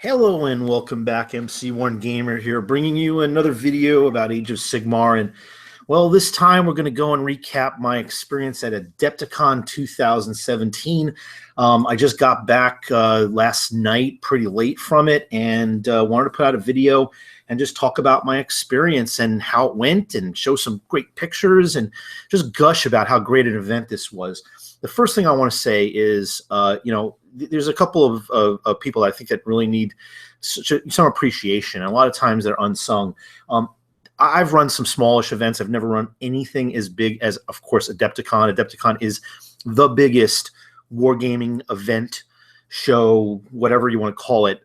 Hello and welcome back, MC1 Gamer here, bringing you another video about Age of Sigmar. And well, this time we're going to go and recap my experience at Adepticon 2017. I just got back last night, pretty late from it, and wanted to put out a video and just talk about my experience and how it went, and show some great pictures and just gush about how great an event this was. The first thing I want to say is, there's a couple of people I think that really need some appreciation. And a lot of times they're unsung. I've run some smallish events. I've never run anything as big as, of course, Adepticon. Adepticon is the biggest wargaming event, show, whatever you want to call it,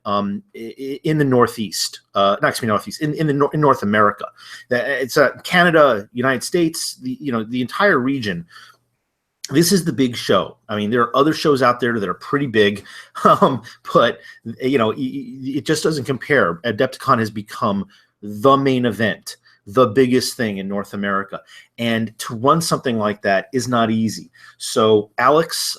in the Northeast. Northeast, in North America. It's Canada, United States, the entire region. This is the big show. I mean, there are other shows out there that are pretty big, but it just doesn't compare. Adepticon has become the main event, the biggest thing in North America, and to run something like that is not easy. So, Alex,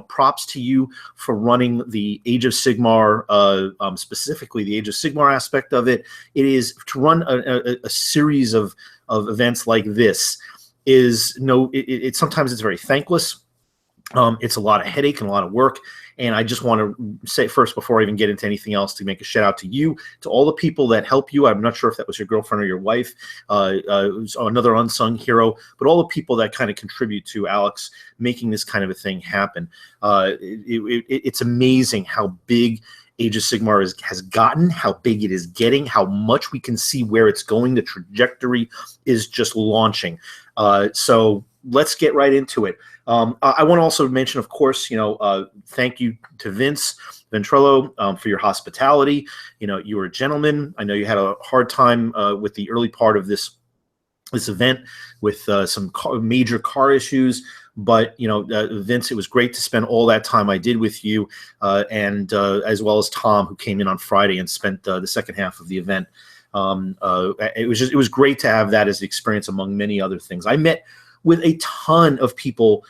props to you for running the Age of Sigmar, specifically the Age of Sigmar aspect of it. It is to run a series of events like this. Sometimes it's very thankless. It's a lot of headache and a lot of work. And I just want to say first, before I even get into anything else, to make a shout out to you, to all the people that help you. I'm not sure if that was your girlfriend or your wife, another unsung hero, but all the people that kind of contribute to Alex making this kind of a thing happen. It's amazing how big Age of Sigmar has gotten, how big it is getting, how much we can see where it's going. The trajectory is just launching. So let's get right into it. I want to also mention, of course, thank you to Vince Ventrello for your hospitality. You were a gentleman. I know you had a hard time with the early part of this event with some major car issues. But, Vince, it was great to spend all that time I did with you, and as well as Tom, who came in on Friday and spent the second half of the event. It was great to have that as the experience, among many other things. I met with a ton of people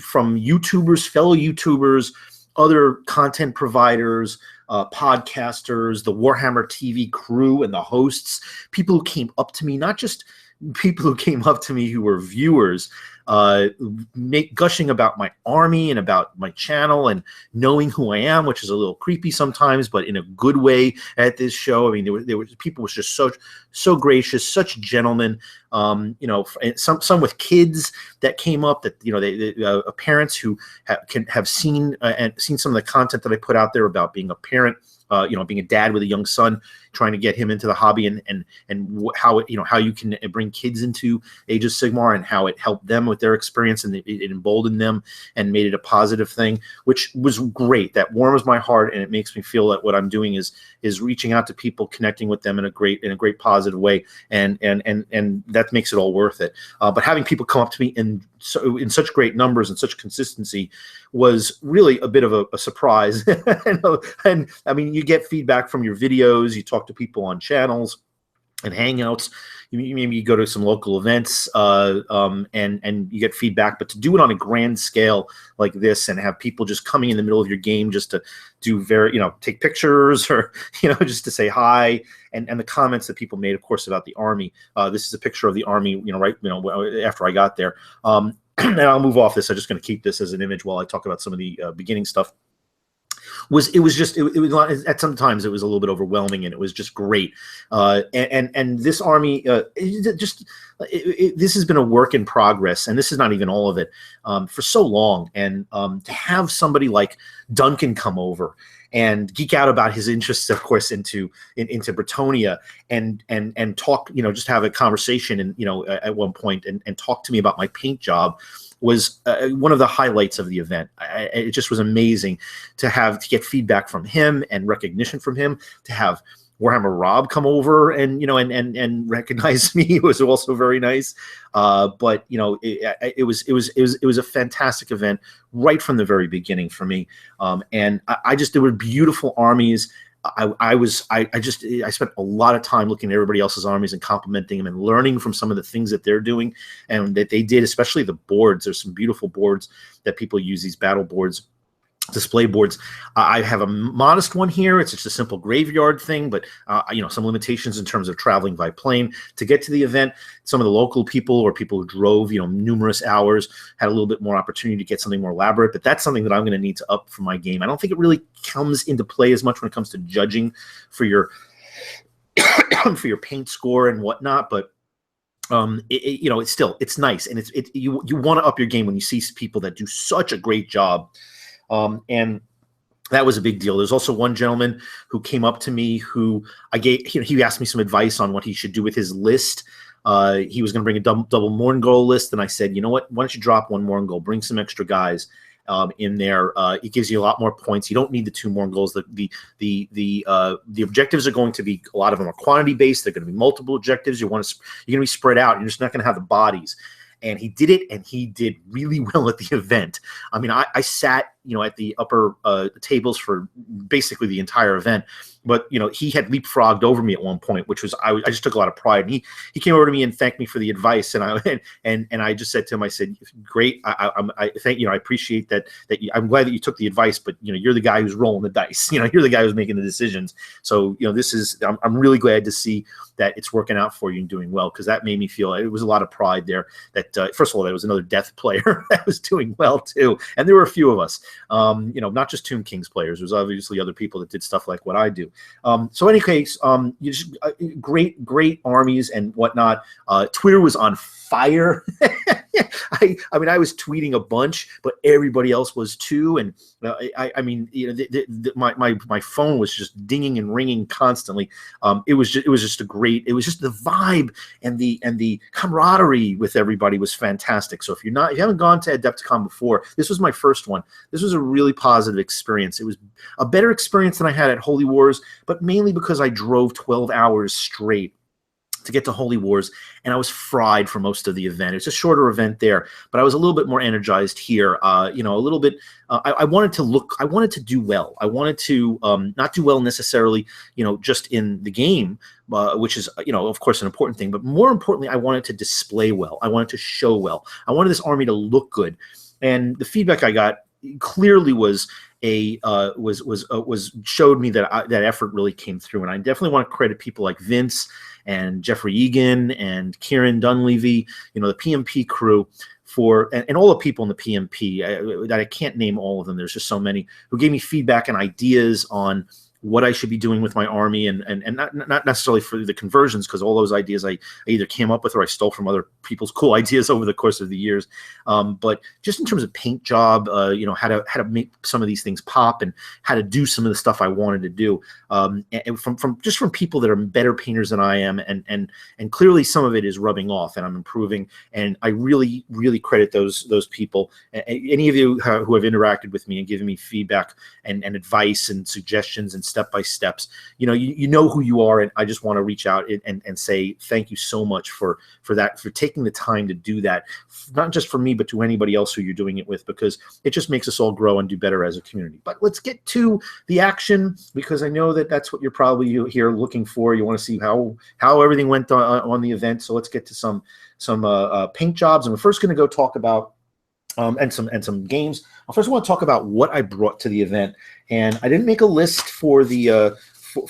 from YouTubers, fellow YouTubers, other content providers, podcasters, the Warhammer TV crew and the hosts, people who came up to me, not just people who came up to me who were viewers, gushing about my army and about my channel and knowing who I am, which is a little creepy sometimes, but in a good way at this show. I mean, there were people was just so gracious, such gentlemen. Some with kids that came up that parents who have seen some of the content that I put out there about being a parent. Being a dad with a young son, trying to get him into the hobby, and how you can bring kids into Age of Sigmar, and how it helped them with their experience, and it emboldened them and made it a positive thing, which was great. That warms my heart, and it makes me feel that what I'm doing is reaching out to people, connecting with them in a great positive way, and that makes it all worth it. But having people come up to me in such great numbers and such consistency was really a bit of a surprise. And I mean, you get feedback from your videos, you talk to people on channels and hangouts, maybe you go to some local events, and you get feedback. But to do it on a grand scale like this, and have people just coming in the middle of your game just to do take pictures, or just to say hi, and the comments that people made, of course, about the army. This is a picture of the army, after I got there. And I'll move off this. I'm just going to keep this as an image while I talk about some of the beginning stuff. It was at some times it was a little bit overwhelming, and it was just great. And this army, this has been a work in progress, and this is not even all of it, for so long. And to have somebody like Duncan come over and geek out about his interests, of course, into Bretonia, and talk, just have a conversation, and at one point, and talk to me about my paint job, was one of the highlights of the event. It just was amazing to get feedback from him and recognition from him. To have Warhammer Rob come over and recognize me was also very nice. But it was a fantastic event right from the very beginning for me. And there were beautiful armies. I spent a lot of time looking at everybody else's armies and complimenting them and learning from some of the things that they're doing and that they did, especially the boards. There's some beautiful boards that people use, these battle boards display boards. I have a modest one here. It's just a simple graveyard thing, but some limitations in terms of traveling by plane to get to the event. Some of the local people or people who drove, numerous hours had a little bit more opportunity to get something more elaborate, but that's something that I'm going to need to up for my game. I don't think it really comes into play as much when it comes to judging for your for your paint score and whatnot, but it's nice, and you want to up your game when you see people that do such a great job. And that was a big deal. There's also one gentleman who came up to me who he asked me some advice on what he should do with his list. He was going to bring a double Mourngol list, and I said, you know what? Why don't you drop one Mourngol, bring some extra guys in there. It gives you a lot more points. You don't need the 2 Mourngols. The objectives are going to be, a lot of them are quantity based. They're going to be multiple objectives. You're going to be spread out. You're just not going to have the bodies. And he did it, and he did really well at the event. I mean, I sat, at the upper tables for basically the entire event. But, he had leapfrogged over me at one point, which was, I just took a lot of pride. And he came over to me and thanked me for the advice. And I just said to him, I said, great. I thank I appreciate that I'm glad that you took the advice, but, you're the guy who's rolling the dice. You're the guy who's making the decisions. So, I'm really glad to see that it's working out for you and doing well, because that made me feel, it was a lot of pride there that, first of all, there was another Death player that was doing well too. And there were a few of us, not just Tomb Kings players. There's obviously other people that did stuff like what I do. So in any case, great armies and whatnot. Twitter was on fire. I was tweeting a bunch, but everybody else was too. And my phone was just dinging and ringing constantly. It was just the vibe and the camaraderie with everybody was fantastic. So if you haven't gone to Adepticon before, this was my first one. This was a really positive experience. It was a better experience than I had at Holy Wars, but mainly because I drove 12 hours straight to get to Holy Wars, and I was fried for most of the event. It's a shorter event there, but I was a little bit more energized here. A little bit. I wanted to do well. I wanted to not do well necessarily, just in the game, which is, of course, an important thing. But more importantly, I wanted to display well. I wanted to show well. I wanted this army to look good, and the feedback I got clearly was showed me that that effort really came through. And I definitely want to credit people like Vince and Jeffrey Egan and Kieran Dunleavy, the PMP crew and all the people in the PMP that I can't name all of them. There's just so many who gave me feedback and ideas on what I should be doing with my army, and not necessarily for the conversions, because all those ideas I either came up with or I stole from other people's cool ideas over the course of the years. But just in terms of paint job, how to make some of these things pop and how to do some of the stuff I wanted to do, and from people that are better painters than I am, and clearly some of it is rubbing off, and I'm improving. And I really, really credit those people. Any of you who have interacted with me and given me feedback and advice and suggestions and step-by-steps, you know who you are, and I just want to reach out and say thank you so much for taking the time to do that, not just for me, but to anybody else who you're doing it with, because it just makes us all grow and do better as a community. But let's get to the action, because I know that that's what you're probably here looking for. You want to see how everything went on the event. So let's get to some paint jobs, and we're first going to go talk about and some games. I first want to talk about what I brought to the event, and I didn't make a list for the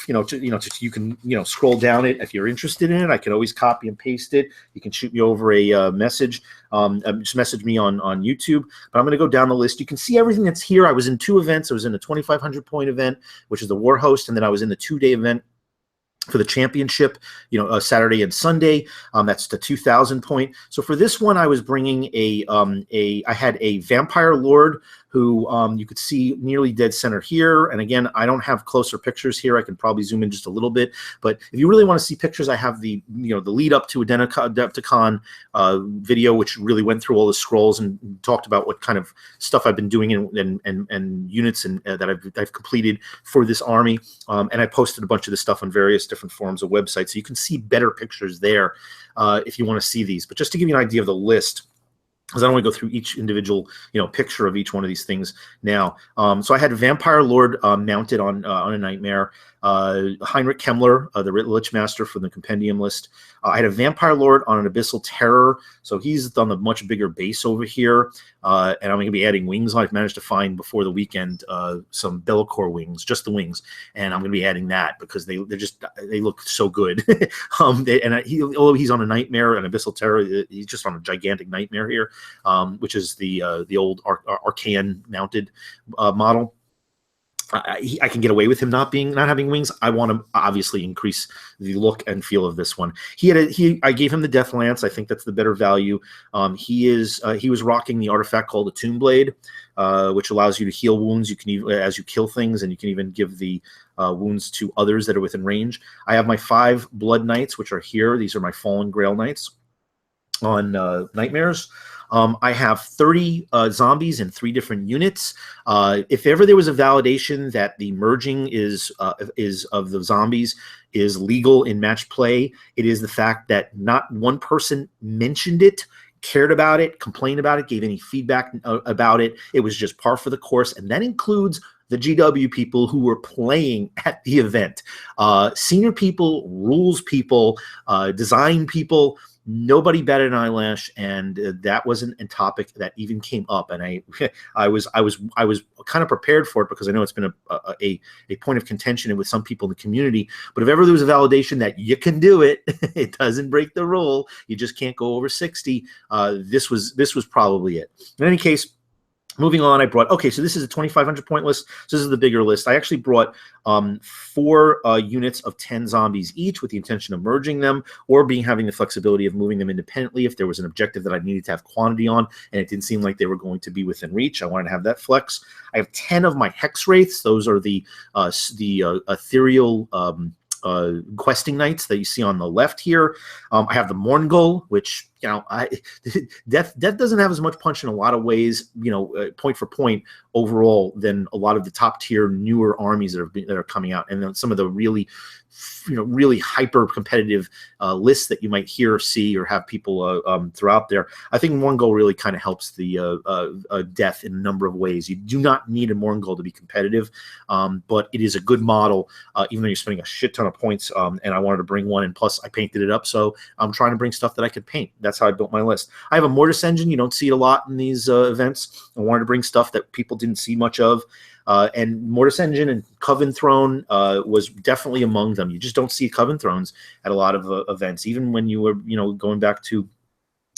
you can scroll down it if you're interested in it. I can always copy and paste it. You can shoot me over a message. Just message me on YouTube. But I'm going to go down the list. You can see everything that's here. I was in 2 events. I was in the 2,500 point event, which is the War Host, and then I was in the 2-day event for the championship, Saturday and Sunday. That's the 2,000 point. So for this one, I was bringing I had a Vampire Lord who you could see nearly dead center here. And again, I don't have closer pictures here. I can probably zoom in just a little bit. But if you really want to see pictures, I have the lead up to Adepticon video, which really went through all the scrolls and talked about what kind of stuff I've been doing and units that I've completed for this army. And I posted a bunch of this stuff on various different forums of websites. So you can see better pictures there if you want to see these. But just to give you an idea of the list, because I don't want to go through each individual, picture of each one of these things now. So I had Vampire Lord mounted on a Nightmare, Heinrich Kemmler, the Lich Master from the Compendium list, I had a Vampire Lord on an Abyssal Terror, so he's on the much bigger base over here, and I'm going to be adding wings. I've managed to find before the weekend some Bellicor wings, just the wings, and I'm going to be adding that because they look so good. Although he's on a Nightmare, an Abyssal Terror, he's just on a gigantic Nightmare here, which is the old Arcan mounted model. I can get away with him not having wings. I want to obviously increase the look and feel of this one. I gave him the Death Lance. I think that's the better value. He was rocking the artifact called the Tomb Blade, which allows you to heal wounds. You can even, as you kill things, and you can even give the wounds to others that are within range. I have my 5 Blood Knights, which are here. These are my Fallen Grail Knights on Nightmares. I have 30 zombies in 3 different units. If ever there was a validation that the merging is of the zombies is legal in match play, it is the fact that not one person mentioned it, cared about it, complained about it, gave any feedback about it. It was just par for the course, and that includes the GW people who were playing at the event. Senior people, rules people, design people. Nobody batted an eyelash, and that wasn't a topic that even came up. And I was kind of prepared for it because I know it's been a point of contention with some people in the community. But if ever there was a validation that you can do it, it doesn't break the rule. You just can't go over 60. This was probably it. In any case, moving on, so this is a 2,500 point list. So this is the bigger list. I actually brought 4 units of 10 zombies each with the intention of merging them or having the flexibility of moving them independently if there was an objective that I needed to have quantity on and it didn't seem like they were going to be within reach. I wanted to have that flex. I have 10 of my Hex Wraiths. Those are the ethereal questing knights that you see on the left here. I have the Mourngul, which Death doesn't have as much punch in a lot of ways, point for point overall than a lot of the top tier newer armies that are coming out, and then some of the really hyper competitive lists that you might hear or see or have people throughout there. I think Mourngul really kind of helps the Death in a number of ways. You do not need a Mourngul to be competitive, but it is a good model, even though you're spending a shit ton of points. And I wanted to bring one, and plus I painted it up, so I'm trying to bring stuff that I could paint. That's how I built my list. I have a Mortis Engine. You don't see it a lot in these events. I wanted to bring stuff that people didn't see much of. And Mortis Engine and Coven Throne was definitely among them. You just don't see Coven Thrones at a lot of events, even when you were, going back to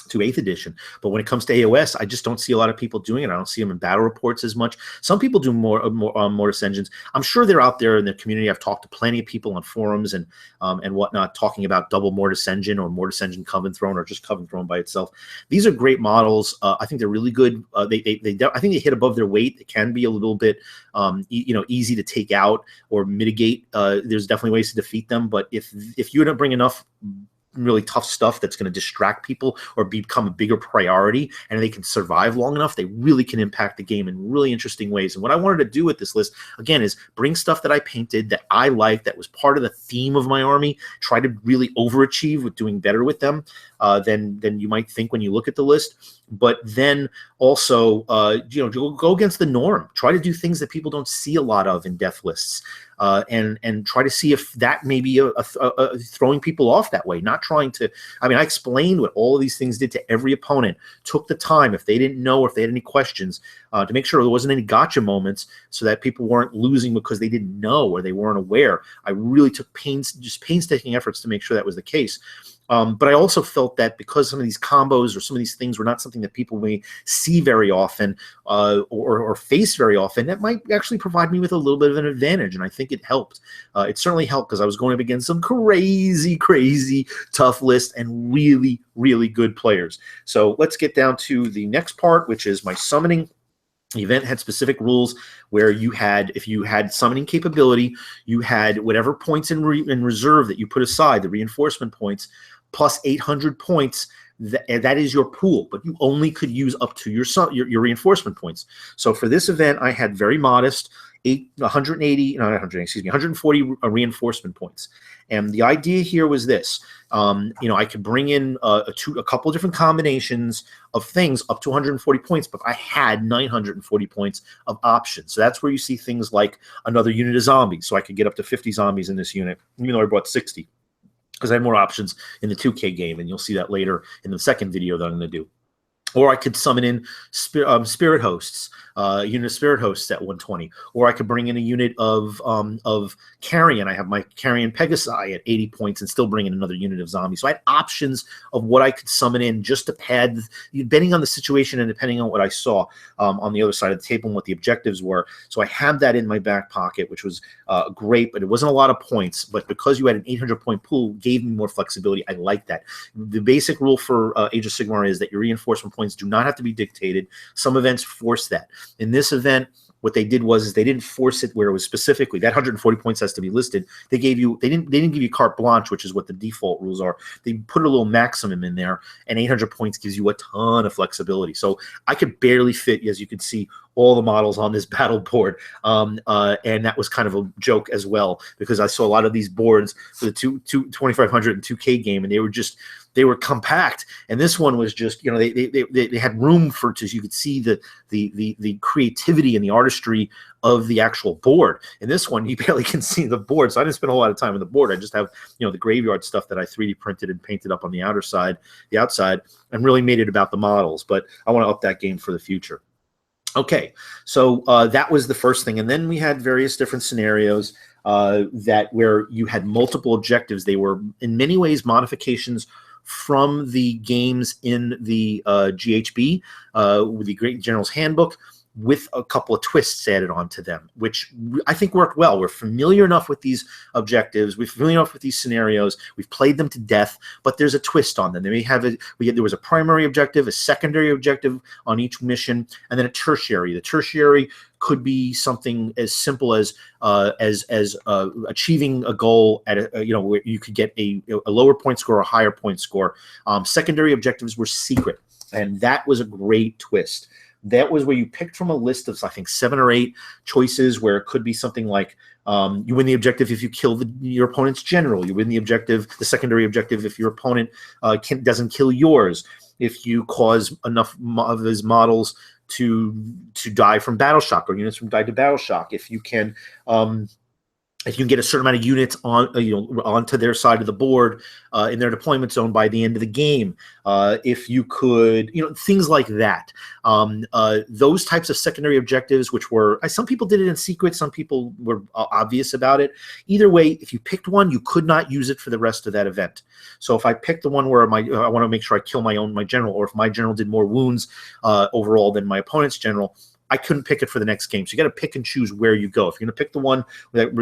8th edition. But when it comes to AOS, I just don't see a lot of people doing it. I don't see them in battle reports as much. Some people do more Mortis Engines. I'm sure they're out there in the community. I've talked to plenty of people on forums and whatnot talking about double Mortis Engine or Mortis Engine Coven Throne or just Coven Throne by itself. These are great models. I think they're really good. I think they hit above their weight. It can be a little bit easy to take out or mitigate. There's definitely ways to defeat them, but if you don't bring enough really tough stuff that's going to distract people or become a bigger priority and they can survive long enough, they really can impact the game in really interesting ways. And what I wanted to do with this list, again, is bring stuff that I painted that I liked, that was part of the theme of my army, try to really overachieve with doing better with them than you might think when you look at the list. But then also, go against the norm. Try to do things that people don't see a lot of in death lists. And try to see if that may be throwing people off that way. Not trying to, I explained what all of these things did to every opponent, took the time, if they didn't know or if they had any questions, to make sure there wasn't any gotcha moments so that people weren't losing because they didn't know or they weren't aware. I really took painstaking efforts to make sure that was the case. But I also felt that because some of these combos or some of these things were not something that people may see very often or face very often, that might actually provide me with a little bit of an advantage. And I think it helped. It certainly helped because I was going up against some crazy, crazy tough lists and really, really good players. So let's get down to the next part, which is my summoning. The event had specific rules where if you had summoning capability, you had whatever points in reserve that you put aside, the reinforcement points, plus 800 points. That is your pool, but you only could use up to your reinforcement points. So for this event, I had very modest 140 reinforcement points. And the idea here was this. I could bring in a couple of different combinations of things up to 140 points, but I had 940 points of options. So that's where you see things like another unit of zombies. So I could get up to 50 zombies in this unit, even though I brought 60. because I had more options in the 2K game, and you'll see that later in the second video that I'm going to do. Or I could summon in spirit hosts, unit of spirit hosts at 120. Or I could bring in a unit of carrion. I have my carrion Pegasi at 80 points and still bring in another unit of zombies. So I had options of what I could summon in just to pad, depending on the situation and depending on what I saw on the other side of the table and what the objectives were. So I had that in my back pocket, which was great, but it wasn't a lot of points. But because you had an 800-point pool, gave me more flexibility. I like that. The basic rule for Age of Sigmar is that your reinforcement points do not have to be dictated. Some events force that. In this event, what they did was they didn't force it where it was specifically that 140 points has to be listed. They didn't give you carte blanche, which is what the default rules are. They put a little maximum in there, and 800 points gives you a ton of flexibility. So I could barely fit, as you can see, all the models on this battle board, and that was kind of a joke as well, because I saw a lot of these boards for the 2500 and 2K game, and they were compact, and this one was just, they had room for, so you could see the creativity and the artistry of the actual board. In this one, you barely can see the board, so I didn't spend a lot of time on the board. I just have the graveyard stuff that I 3D printed and painted up on the outside, and really made it about the models. But I want to up that game for the future. Okay, so that was the first thing, and then we had various different scenarios where you had multiple objectives. They were in many ways modifications from the games in the GHB, with the Great General's Handbook, with a couple of twists added onto them, which I think worked well. We're familiar enough with these objectives. We're familiar enough with these scenarios. We've played them to death, but there's a twist on them. They may have there was a primary objective, a secondary objective on each mission, and then a tertiary. The tertiary could be something as simple as achieving a goal at where you could get a lower point score or a higher point score. Secondary objectives were secret, and that was a great twist. That was where you picked from a list of, I think, 7 or 8 choices, where it could be something like you win the objective if you kill your opponent's general. You win the secondary objective, if your opponent doesn't kill yours. If you cause enough of his models to die from battle shock, or units from die to battle shock. If you can get a certain amount of units onto their side of the board in their deployment zone by the end of the game, if you could, things like that. Those types of secondary objectives, which were, some people did it in secret, some people were obvious about it. Either way, if you picked one, you could not use it for the rest of that event. So if I picked the one where I want to make sure I kill my general, or if my general did more wounds overall than my opponent's general, I couldn't pick it for the next game. So you got to pick and choose where you go. If you're going to pick the one that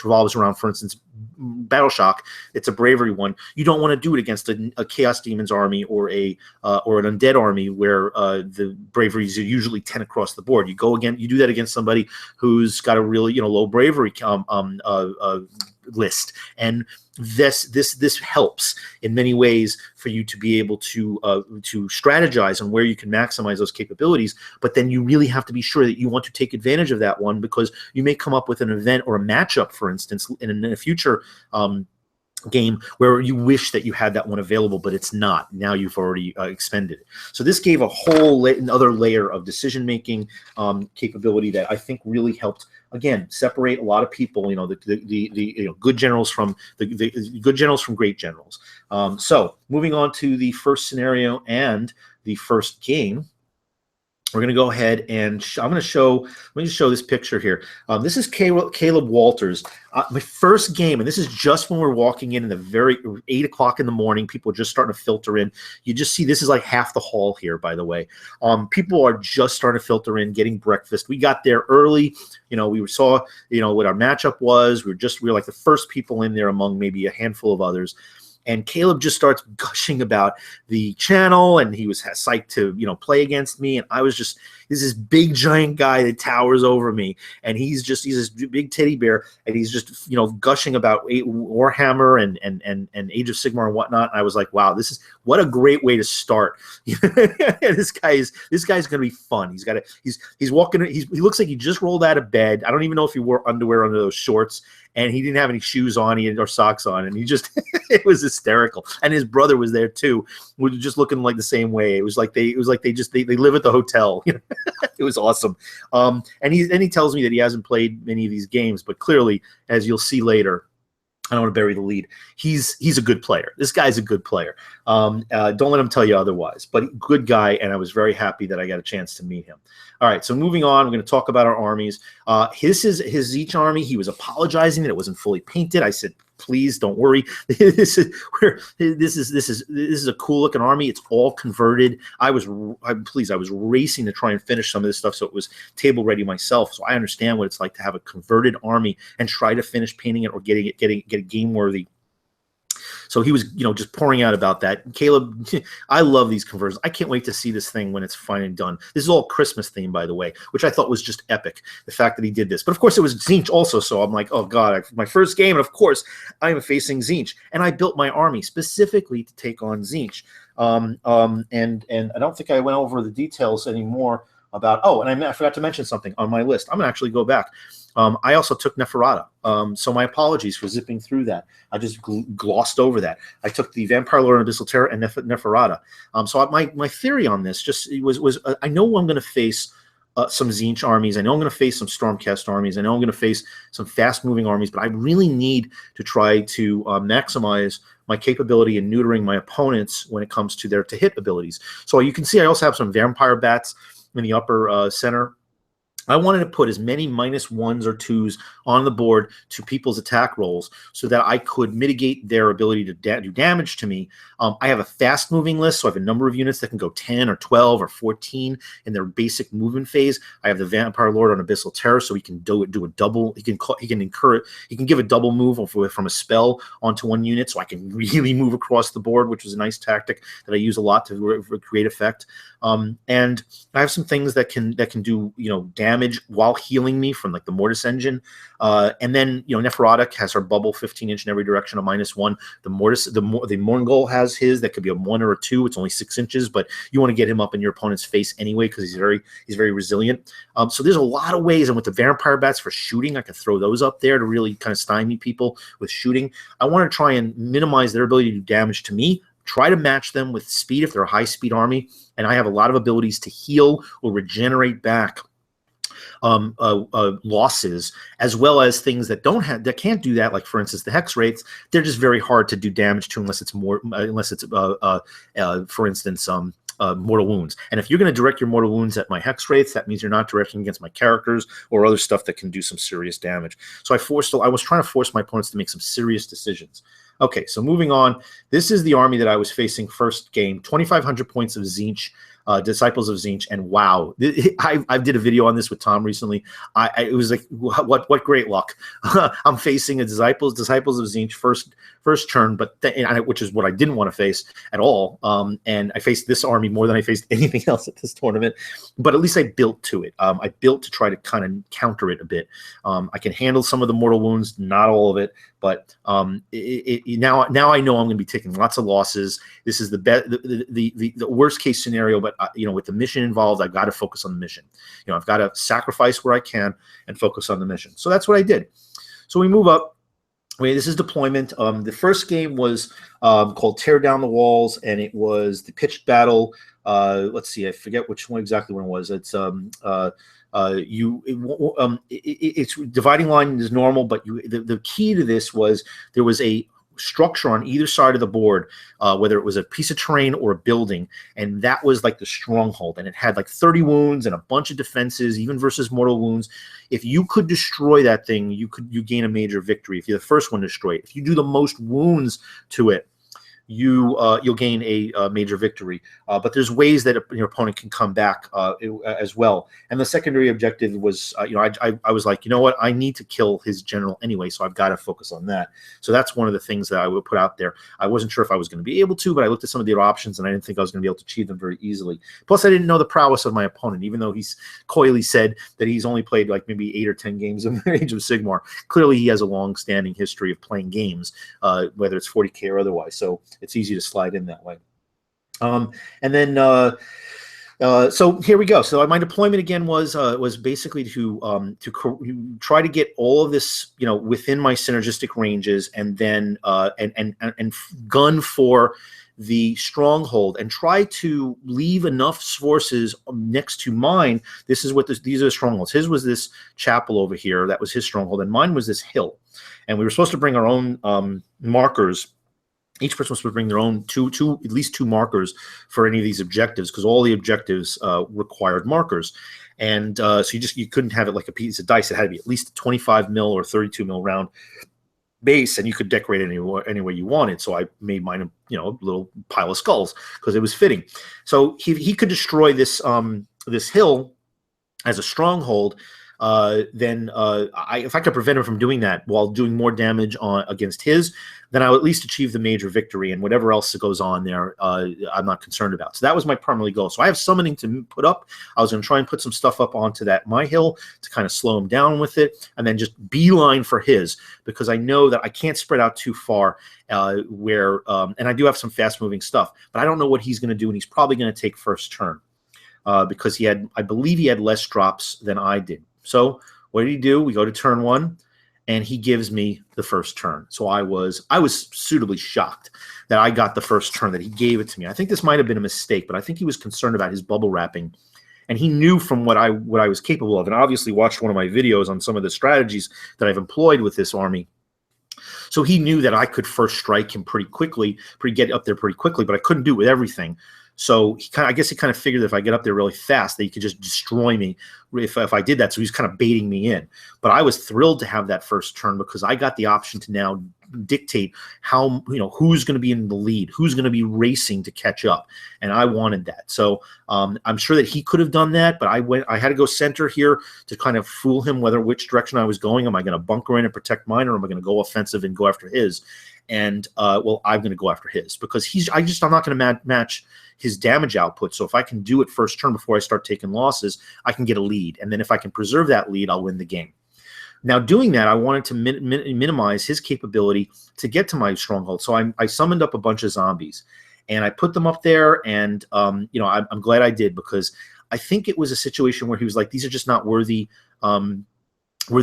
revolves around, for instance, Battle Shock, it's a bravery one. You don't want to do it against a Chaos Demons army or an Undead army, where the braveries are usually 10 across the board. You do that against somebody who's got a really low bravery list, and this helps in many ways for you to be able to strategize on where you can maximize those capabilities. But then you really have to be sure that you want to take advantage of that one, because you may come up with an event or a matchup, for instance, in a future game where you wish that you had that one available, but it's not. Now you've already expended it. So this gave a whole another layer of decision-making capability that I think really helped, again, separate a lot of people, the good generals from the good generals from great generals. So moving on to the first scenario and the first game. We're going to go ahead and let me just show this picture here. This is Caleb Walters. My first game, and this is just when we're walking in the very 8 o'clock in the morning. People are just starting to filter in. You just see this is like half the hall here, by the way. People are just starting to filter in, getting breakfast. We got there early. We saw, what our matchup was. We were like the first people in there among maybe a handful of others. And Caleb just starts gushing about the channel, and he was psyched to, play against me. And I was just, this big giant guy that towers over me, and he's this big teddy bear, and he's just, gushing about Warhammer and Age of Sigmar and whatnot. And I was like, wow, what a great way to start. This guy's going to be fun. He's walking. He looks like he just rolled out of bed. I don't even know if he wore underwear under those shorts. And he didn't have any shoes on, or socks on, and he just, it was hysterical. And his brother was there too, was just looking like the same way. It was like they live at the hotel. It was awesome. And he tells me that he hasn't played many of these games, but clearly, as you'll see later, I don't want to bury the lead. He's a good player. This guy's a good player. Don't let him tell you otherwise. But good guy, and I was very happy that I got a chance to meet him. All right, so moving on, we're going to talk about our armies. This is his Zeech army. He was apologizing that it wasn't fully painted. I said, please don't worry. This is a cool looking army. It's all converted. I was racing to try and finish some of this stuff so it was table ready myself. So I understand what it's like to have a converted army and try to finish painting it or get a game worthy. So he was, just pouring out about that. Caleb, I love these conversions. I can't wait to see this thing when it's finally done. This is all Christmas themed, by the way, which I thought was just epic, the fact that he did this. But of course, it was Zeech also, so I'm like, oh God, my first game, and of course, I am facing Zeech. And I built my army specifically to take on Zeech. And I don't think I went over the details anymore about, and I forgot to mention something on my list. I'm going to actually go back. I also took Neferata, so my apologies for zipping through that. I just glossed over that. I took the Vampire Lord and Abyssal Terror and Neferata. So my theory on this was I know I'm going to face some Zeech armies. I know I'm going to face some Stormcast armies. I know I'm going to face some fast-moving armies, but I really need to try to maximize my capability in neutering my opponents when it comes to their to-hit abilities. So you can see I also have some Vampire Bats in the upper center. I wanted to put as many -1s or 2s on the board to people's attack rolls so that I could mitigate their ability to do damage to me. I have a fast-moving list, so I have a number of units that can go 10 or 12 or 14 in their basic movement phase. I have the Vampire Lord on Abyssal Terror, so he can do a double. He can give a double move from a spell onto one unit, so I can really move across the board, which was a nice tactic that I use a lot to create effect. And I have some things that can do damage while healing me from like the Mortis engine. And then Neferata has her bubble 15-inch in every direction, a -1. The Mortis, the Morngol has his that could be a 1 or a 2. It's only 6 inches, but you want to get him up in your opponent's face anyway because he's very resilient. So there's a lot of ways, and with the Vampire Bats for shooting, I can throw those up there to really kind of stymie people with shooting. I want to try and minimize their ability to do damage to me. Try to match them with speed if they're a high-speed army, and I have a lot of abilities to heal or regenerate back losses, as well as things that can't do that. Like for instance, the hex rates, they're just very hard to do damage to unless it's for instance mortal wounds. And if you're going to direct your mortal wounds at my hex rates, that means you're not directing against my characters or other stuff that can do some serious damage. So I was trying to force my opponents to make some serious decisions. Okay, so moving on, this is the army that I was facing first game, 2,500 points of Zeech, Disciples of Zeech, and wow, I did a video on this with Tom recently. It was like, what great luck. I'm facing a Disciples of Zeech first turn, which is what I didn't want to face at all. And I faced this army more than I faced anything else at this tournament, but at least I built to it. I built to try to kind of counter it a bit. I can handle some of the mortal wounds, not all of it, but now I know I'm going to be taking lots of losses. This is the worst case scenario, but with the mission involved, I've got to focus on the mission. I've got to sacrifice where I can and focus on the mission. So that's what I did. So we move up. This is deployment. The first game was called Tear Down the Walls, and it was the pitched battle. Let's see, I forget which one exactly when it was. It's it's dividing line is normal, but the key to this was there was a structure on either side of the board, whether it was a piece of terrain or a building, and that was like the stronghold, and it had like 30 wounds and a bunch of defenses, even versus mortal wounds. If you could destroy that thing, you gain a major victory if you're the first one to destroy it. If you do the most wounds to it, you'll gain a major victory. But there's ways that your opponent can come back as well. And the secondary objective was, I was like, you know what, I need to kill his general anyway, so I've got to focus on that. So that's one of the things that I would put out there. I wasn't sure if I was going to be able to, but I looked at some of the other options, and I didn't think I was going to be able to achieve them very easily. Plus, I didn't know the prowess of my opponent, even though he's coyly said that he's only played like maybe 8 or 10 games of Age of Sigmar. Clearly, he has a long-standing history of playing games, whether it's 40K or otherwise. So it's easy to slide in that way. And then so here we go. So my deployment again was basically to try to get all of this within my synergistic ranges, and then and gun for the stronghold and try to leave enough forces next to mine. These are the strongholds. His was this chapel over here. That was his stronghold. And mine was this hill. And we were supposed to bring our own markers. Each person was supposed to bring their own at least two markers for any of these objectives, because all the objectives required markers. And so you couldn't have it like a piece of dice. It had to be at least a 25 mil or 32 mil round base, and you could decorate it any way you wanted. So I made mine a little pile of skulls because it was fitting. So he could destroy this this hill as a stronghold. Then if I could prevent him from doing that while doing more damage against his, then I would at least achieve the major victory, and whatever else that goes on there, I'm not concerned about. So that was my primary goal. So I have summoning to put up. I was going to try and put some stuff up onto my hill to kind of slow him down with it, and then just beeline for his, because I know that I can't spread out too far and I do have some fast moving stuff, but I don't know what he's going to do, and he's probably going to take first turn because I believe he had less drops than I did. So what did he do? We go to turn 1, and he gives me the first turn. So I was suitably shocked that I got the first turn, that he gave it to me. I think this might have been a mistake, but I think he was concerned about his bubble wrapping, and he knew from what I was capable of, and obviously watched one of my videos on some of the strategies that I've employed with this army. So he knew that I could first strike him pretty quickly, get up there pretty quickly, but I couldn't do it with everything. So I guess he kind of figured that if I get up there really fast, that he could just destroy me if I did that. So he's kind of baiting me in. But I was thrilled to have that first turn, because I got the option to now dictate how, who's going to be in the lead, who's going to be racing to catch up. And I wanted that. So I'm sure that he could have done that, but I had to go center here to kind of fool him which direction I was going. Am I going to bunker in and protect mine, or am I going to go offensive and go after his? And well, I'm going to go after his, because I'm not going to match his damage output. So if I can do it first turn before I start taking losses, I can get a lead. And then if I can preserve that lead, I'll win the game. Now, doing that, I wanted to minimize his capability to get to my stronghold. So I summoned up a bunch of zombies, and I put them up there. And I'm glad I did, because I think it was a situation where he was like, these are just not worthy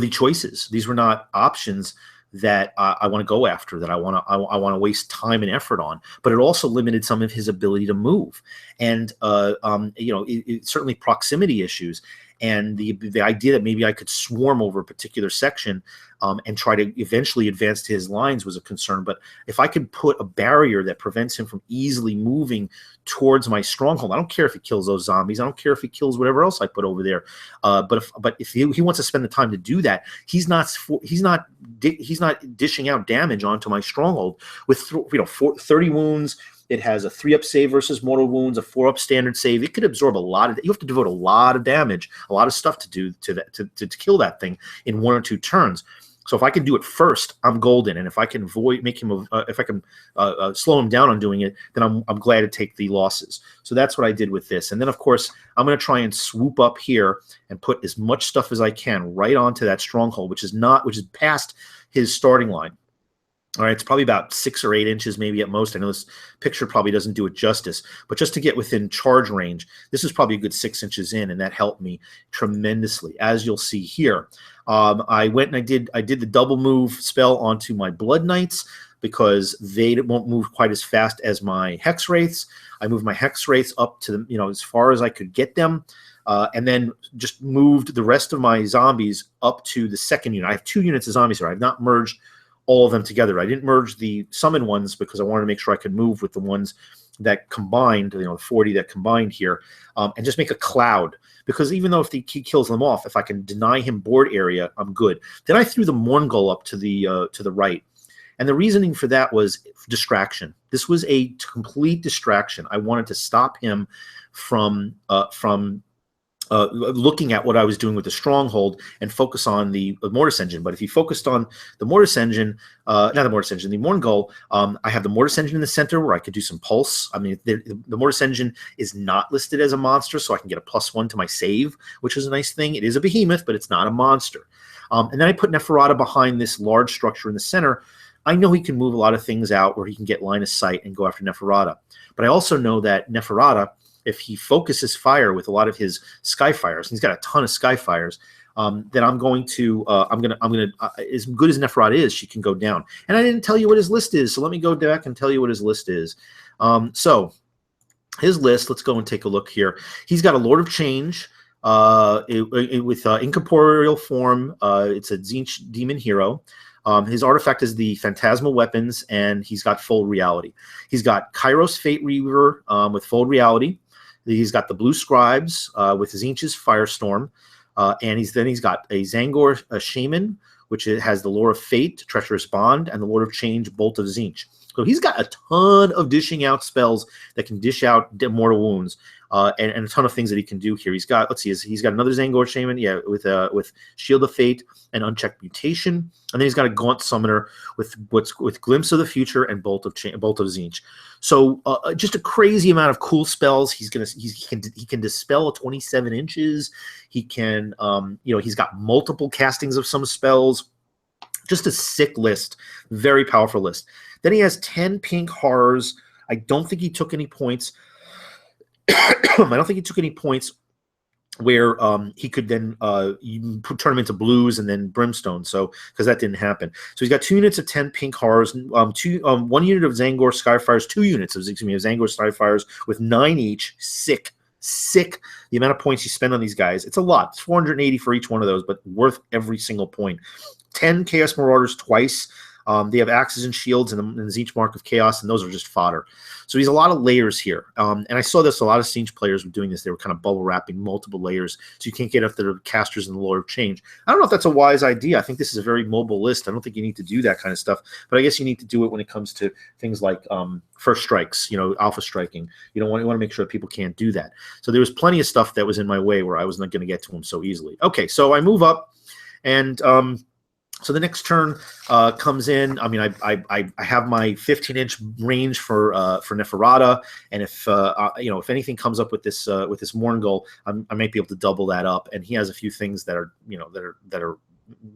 choices. These were not options that I want to go after, that I want to waste time and effort on. But it also limited some of his ability to move, and certainly proximity issues, and the idea that maybe I could swarm over a particular section and try to eventually advance to his lines was a concern. But if I could put a barrier that prevents him from easily moving towards my stronghold, I don't care if he kills those zombies, I don't care if he kills whatever else I put over there. But if he wants to spend the time to do that, he's not dishing out damage onto my stronghold with 30 wounds. It has a 3-up save versus mortal wounds, a 4-up standard save. It could absorb a lot of. You have to devote a lot of damage, a lot of stuff to do to that to kill that thing in 1 or 2 turns. So if I can do it first, I'm golden. And if I can slow him down on doing it, then I'm glad to take the losses. So that's what I did with this. And then of course I'm going to try and swoop up here and put as much stuff as I can right onto that stronghold, which is past his starting line. All right, it's probably about 6 or 8 inches, maybe at most. I know this picture probably doesn't do it justice, but just to get within charge range, this is probably a good 6 inches in, and that helped me tremendously, as you'll see here. I went and I did the double move spell onto my Blood Knights, because they won't move quite as fast as my Hex Wraiths. I moved my Hex Wraiths up to as far as I could get them. And then just moved the rest of my zombies up to the second unit. I have 2 units of zombies here. I've not merged all of them together. I didn't merge the summon ones because I wanted to make sure I could move with the ones that combined, 40 that combined here, and just make a cloud. Because even though if he kills them off, if I can deny him board area, I'm good. Then I threw the Mourngul up to the right. And the reasoning for that was distraction. This was a complete distraction. I wanted to stop him from looking at what I was doing with the stronghold and focus on the Mortis Engine. But if he focused on the Mortis Engine, not the Mortis Engine, the Mourngul, I have the Mortis Engine in the center where I could do some pulse. I mean, the Mortis Engine is not listed as a monster, so I can get a +1 to my save, which is a nice thing. It is a behemoth, but it's not a monster. And then I put Neferata behind this large structure in the center. I know he can move a lot of things out where he can get line of sight and go after Neferata. But I also know that Neferata, if he focuses fire with a lot of his Skyfires, he's got a ton of Skyfires, then I'm going to as good as Neferata is, she can go down. And I didn't tell you what his list is, so let me go back and tell you what his list is. So his list, let's go and take a look here. He's got a Lord of Change with incorporeal form. It's a Tzeentch demon hero. His artifact is the Phantasmal Weapons, and he's got Fold Reality. He's got Kairos Fate Reaver with Fold Reality. He's got the Blue Scribes with Tzeentch's Firestorm. And he's got a Zangor Shaman, which has the Lore of Fate, Treacherous Bond, and the Lord of Change, Bolt of Tzeentch. So he's got a ton of dishing out spells that can dish out mortal wounds, and a ton of things that he can do here. He's got, let's see, he's got another Zangor Shaman, yeah, with Shield of Fate and Unchecked Mutation, and then he's got a Gaunt Summoner with Glimpse of the Future and Bolt of Tzeentch. So just a crazy amount of cool spells. He can dispel a 27 inches. He can he's got multiple castings of some spells. Just a sick list, very powerful list. Then he has 10 pink horrors. I don't think he took any points. I don't think he took any points where he could then turn them into blues and then brimstone. So because that didn't happen. So he's got 2 units of 10 pink horrors, 1 unit of Zangor Skyfires, 2 units of Zangor Skyfires with 9 each. Sick. The amount of points you spend on these guys. It's a lot. It's 480 for each one of those, but worth every single point. 10 Chaos Marauders twice. They have axes and shields and the Tzeentch Mark of Chaos, and those are just fodder. So he's a lot of layers here. And I saw this, a lot of Tzeentch players were doing this. They were kind of bubble wrapping multiple layers so you can't get up the casters in the Lord of Change. I don't know if that's a wise idea. I think this is a very mobile list. I don't think you need to do that kind of stuff, but I guess you need to do it when it comes to things like first strikes, alpha striking. You want to make sure that people can't do that. So there was plenty of stuff that was in my way where I was not going to get to them so easily. Okay, so I move up, and so the next turn comes in. I mean, I have my 15-inch range for Neferata, and if anything comes up with this Mourngul, I might be able to double that up. And he has a few things that are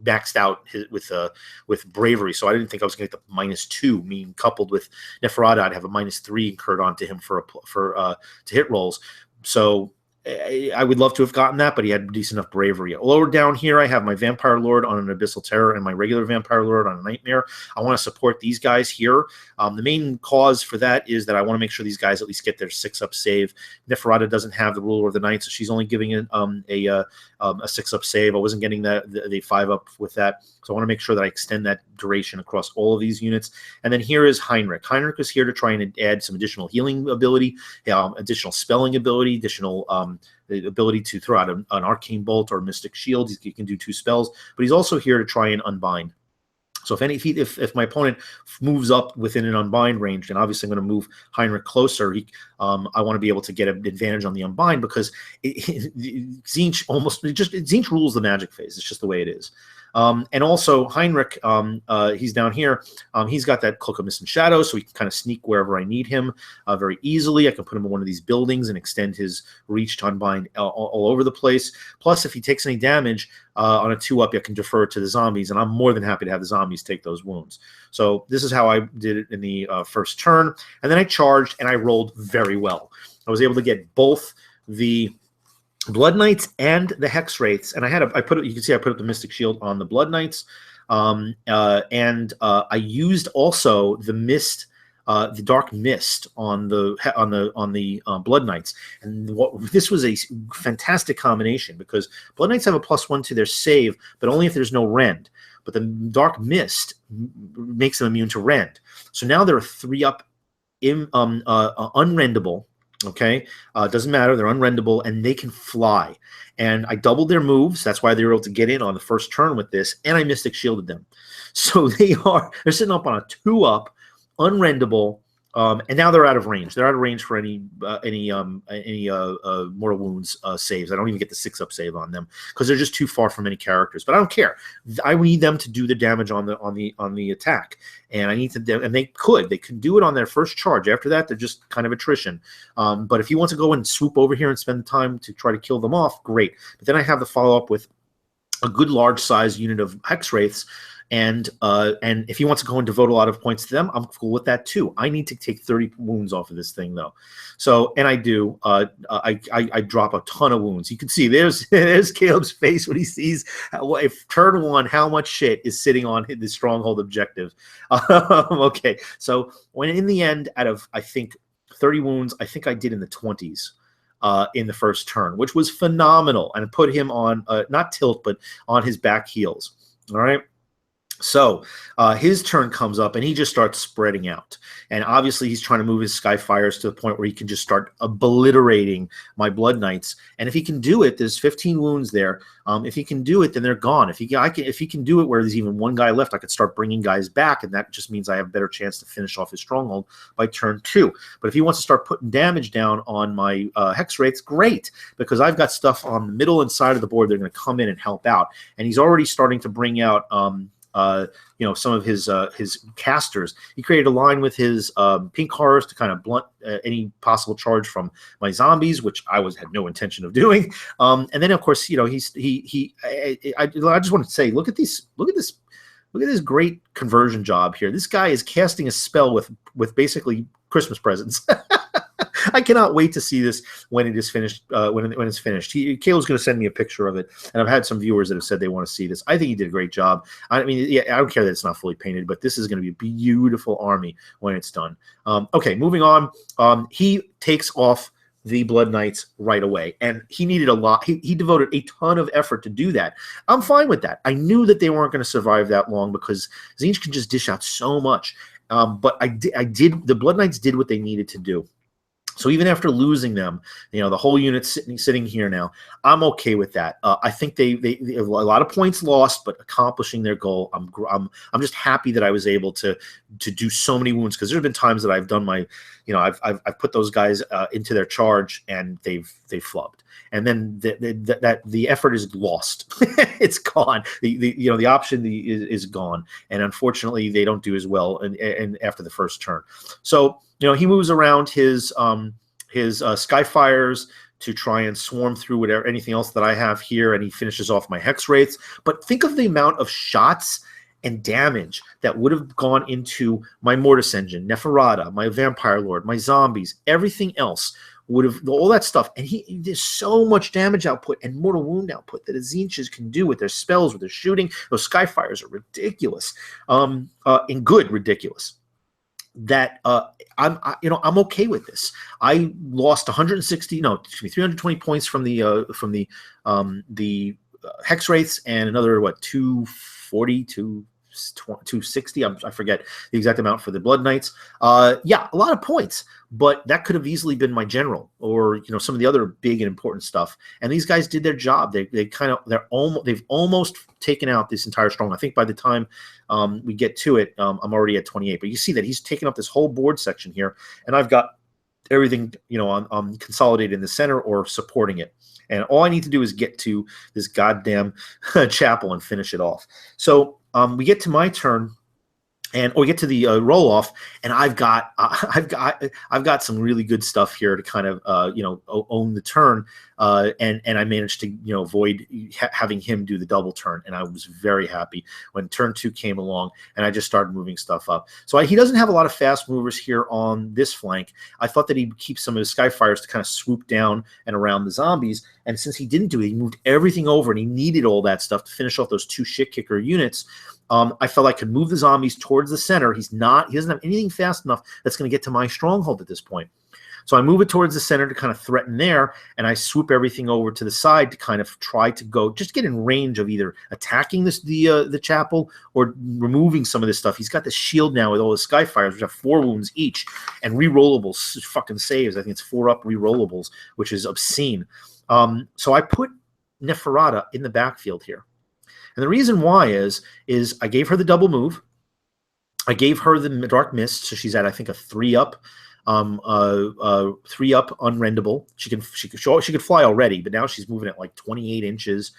maxed out with bravery. So I didn't think I was going to get the -2. Meaning coupled with Neferata, I'd have a -3 incurred onto him for to hit rolls. So I would love to have gotten that, but he had decent enough bravery. Lower down here, I have my Vampire Lord on an Abyssal Terror and my regular Vampire Lord on a Nightmare. I want to support these guys here. The main cause for that is that I want to make sure these guys at least get their 6-up save. Neferata doesn't have the Ruler of the Night, so she's only giving it a 6-up save. I wasn't getting the 5-up with that, so I want to make sure that I extend that duration across all of these units. And then here is Heinrich. Heinrich is here to try and add some additional healing ability, additional spelling ability, additional the ability to throw out an Arcane Bolt or Mystic Shield. He can do 2 spells, but he's also here to try and unbind. So if my opponent moves up within an unbind range, then obviously I'm going to move Heinrich closer. I want to be able to get an advantage on the unbind because Tzeentch rules the magic phase. It's just the way it is. And also Heinrich, he's down here. He's got that Cloak of Mist and Shadow, so he can kind of sneak wherever I need him very easily. I can put him in one of these buildings and extend his reach to unbind all over the place. Plus, if he takes any damage on a 2-up, I can defer to the zombies, and I'm more than happy to have the zombies take those wounds. So this is how I did it in the first turn. And then I charged, and I rolled very well. I was able to get both the Blood Knights and the Hex Wraiths, and you can see I put up the Mystic Shield on the Blood Knights, and I used also the Mist, the Dark Mist on the Blood Knights, and this was a fantastic combination because Blood Knights have a +1 to their save, but only if there's no rend. But the Dark Mist makes them immune to rend. So now they're a 3-up, unrendable. Okay, doesn't matter. They're unrendable and they can fly. And I doubled their moves. That's why they were able to get in on the first turn with this. And I Mystic Shielded them. So they're sitting up on a 2-up, unrendable, and now they're out of range. They're out of range for any mortal wounds saves. I don't even get the 6-up save on them because they're just too far from any characters. But I don't care. I need them to do the damage on the attack, and I need to. And they can do it on their first charge. After that, they're just kind of attrition. But if you want to go and swoop over here and spend the time to try to kill them off, great. But then I have the follow up with a good large size unit of hex wraiths. And if he wants to go and devote a lot of points to them, I'm cool with that too. I need to take 30 wounds off of this thing though. So, and I do. I drop a ton of wounds. You can see there's Caleb's face when he sees if turn one how much shit is sitting on the stronghold objective. Okay, so when in the end, out of I think 30 wounds, I think I did in the 20s. In the first turn, which was phenomenal, and put him on not tilt, but on his back heels. All right. So his turn comes up and he just starts spreading out. And obviously he's trying to move his Skyfires to the point where he can just start obliterating my Blood Knights. And if he can do it, there's 15 wounds there. If he can do it, then they're gone. If he can do it where there's even one guy left, I could start bringing guys back. And that just means I have a better chance to finish off his stronghold by turn 2. But if he wants to start putting damage down on my Hex Wraiths, great. Because I've got stuff on the middle and side of the board. They're going to come in and help out. And he's already starting to bring out some of his casters. He created a line with his pink horrors to kind of blunt any possible charge from my zombies, which I had no intention of doing. And then of course, I just want to say, look at this great conversion job here. This guy is casting a spell with basically Christmas presents. I cannot wait to see this when it is finished. When it's finished, Caleb's going to send me a picture of it, and I've had some viewers that have said they want to see this. I think he did a great job. I mean, yeah, I don't care that it's not fully painted, but this is going to be a beautiful army when it's done. Okay, moving on. He takes off the Blood Knights right away, and he needed a lot. He devoted a ton of effort to do that. I'm fine with that. I knew that they weren't going to survive that long because Tzeentch can just dish out so much. But I did. The Blood Knights did what they needed to do. So even after losing them, the whole unit's sitting here now. I'm okay with that. I think they a lot of points lost, but accomplishing their goal. I'm just happy that I was able to do so many wounds, because there's been times that I've done my, I've put those guys into their charge and they've flubbed. And then the effort is lost. It's gone. The option is gone. And unfortunately, they don't do as well and after the first turn. So he moves around his Skyfires to try and swarm through anything else that I have here, and he finishes off my Hex Wraiths. But think of the amount of shots and damage that would have gone into my Mortis Engine, Neferata, my Vampire Lord, my zombies, everything else. Would have all that stuff, and there's so much damage output and mortal wound output that Tzeentches can do with their spells, with their shooting. Those Skyfires are ridiculous, and good ridiculous. That I'm okay with this. I lost 320 points from the Hex Wraiths, and another 240 to 260. I forget the exact amount for the Blood Knights. Yeah, a lot of points, but that could have easily been my general or some of the other big and important stuff. And these guys did their job. They've almost taken out this entire strong. I think by the time we get to it, I'm already at 28. But you see that he's taken up this whole board section here, and I've got everything on consolidated in the center or supporting it. And all I need to do is get to this goddamn chapel and finish it off. So we get to my turn, or we get to the roll off, and I've got some really good stuff here to kind of own the turn, and I managed to avoid having him do the double turn, and I was very happy when turn 2 came along, and I just started moving stuff up. So he doesn't have a lot of fast movers here on this flank. I thought that he'd keep some of his Skyfires to kind of swoop down and around the zombies, and since he didn't do it, he moved everything over, and he needed all that stuff to finish off those 2 shit kicker units. I felt I could move the zombies towards the center. He doesn't have anything fast enough that's going to get to my stronghold at this point. So I move it towards the center to kind of threaten there, and I swoop everything over to the side to kind of try to just get in range of either attacking the chapel or removing some of this stuff. He's got this shield now with all his Skyfires, which have 4 wounds each, and rerollables fucking saves. I think it's 4 up rerollables, which is obscene. So I put Neferata in the backfield here. And the reason why is I gave her the double move. I gave her the Dark Mist, so she's at, I think, a 3 up, 3 up unrendable. She could fly already, but now she's moving at like 28 inches.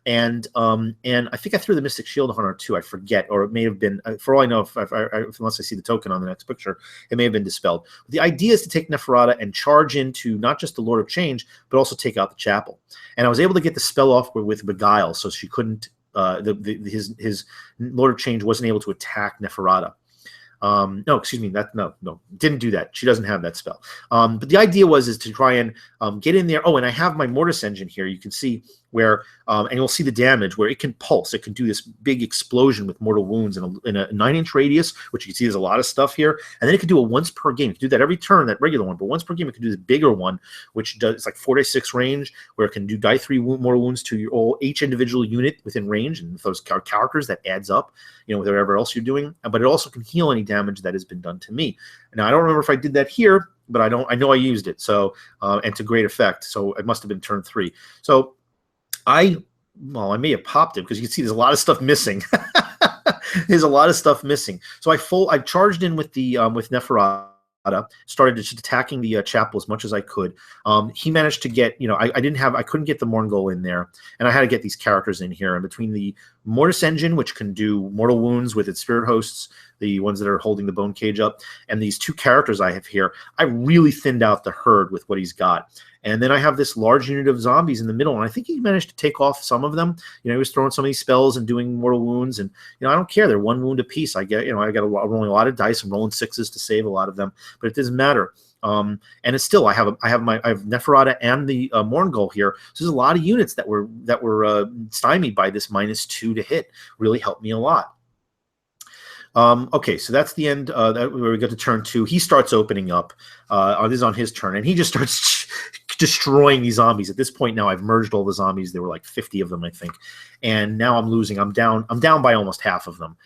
and I think I threw the Mystic Shield on her too. I forget, or it may have been, for all I know, unless I see the token on the next picture, it may have been dispelled. But the idea is to take Neferata and charge into not just the Lord of Change, but also take out the chapel. And I was able to get the spell off with Beguile, so she couldn't. His Lord of Change wasn't able to attack Neferata. No, excuse me, no, didn't do that. She doesn't have that spell. But the idea is to try and get in there. Oh, and I have my Mortis engine here. You can see where, and you'll see the damage where it can pulse. It can do this big explosion with mortal wounds in a 9-inch radius, which you can see there's a lot of stuff here. And then it can do a once per game. You can do that every turn, that regular one, but once per game it can do this bigger one, which does, it's like 4d6 range, where it can do die 3 mortal wounds to each individual unit within range, and those characters that adds up, with whatever else you're doing. But it also can heal any damage that has been done to me. Now I don't remember if I did that here, but I know I used it. So and to great effect. So it must have been turn 3. So I may have popped it, because you can see there's a lot of stuff missing. There's a lot of stuff missing. So I charged in with the with Neferata, started just attacking the chapel as much as I could. He managed to get, I couldn't get the Morngol in there, and I had to get these characters in here. And between the Mortis engine, which can do mortal wounds with its spirit hosts, the ones that are holding the bone cage up, and these 2 characters I have here, I really thinned out the herd with what he's got. And then I have this large unit of zombies in the middle, and I think he managed to take off some of them. He was throwing some of these spells and doing mortal wounds, and I don't care. They're 1 wound apiece. I got rolling a lot of dice. I'm rolling 6s to save a lot of them, but it doesn't matter. And it's still I have Neferata and the Morngol here. So there's a lot of units that were stymied by this -2 to hit. Really helped me a lot. Okay, so that's the end where we get to turn 2. He starts opening up. This is on his turn, and he just starts destroying these zombies. At this point now, I've merged all the zombies. There were like 50 of them, I think, and now I'm losing. I'm down by almost half of them.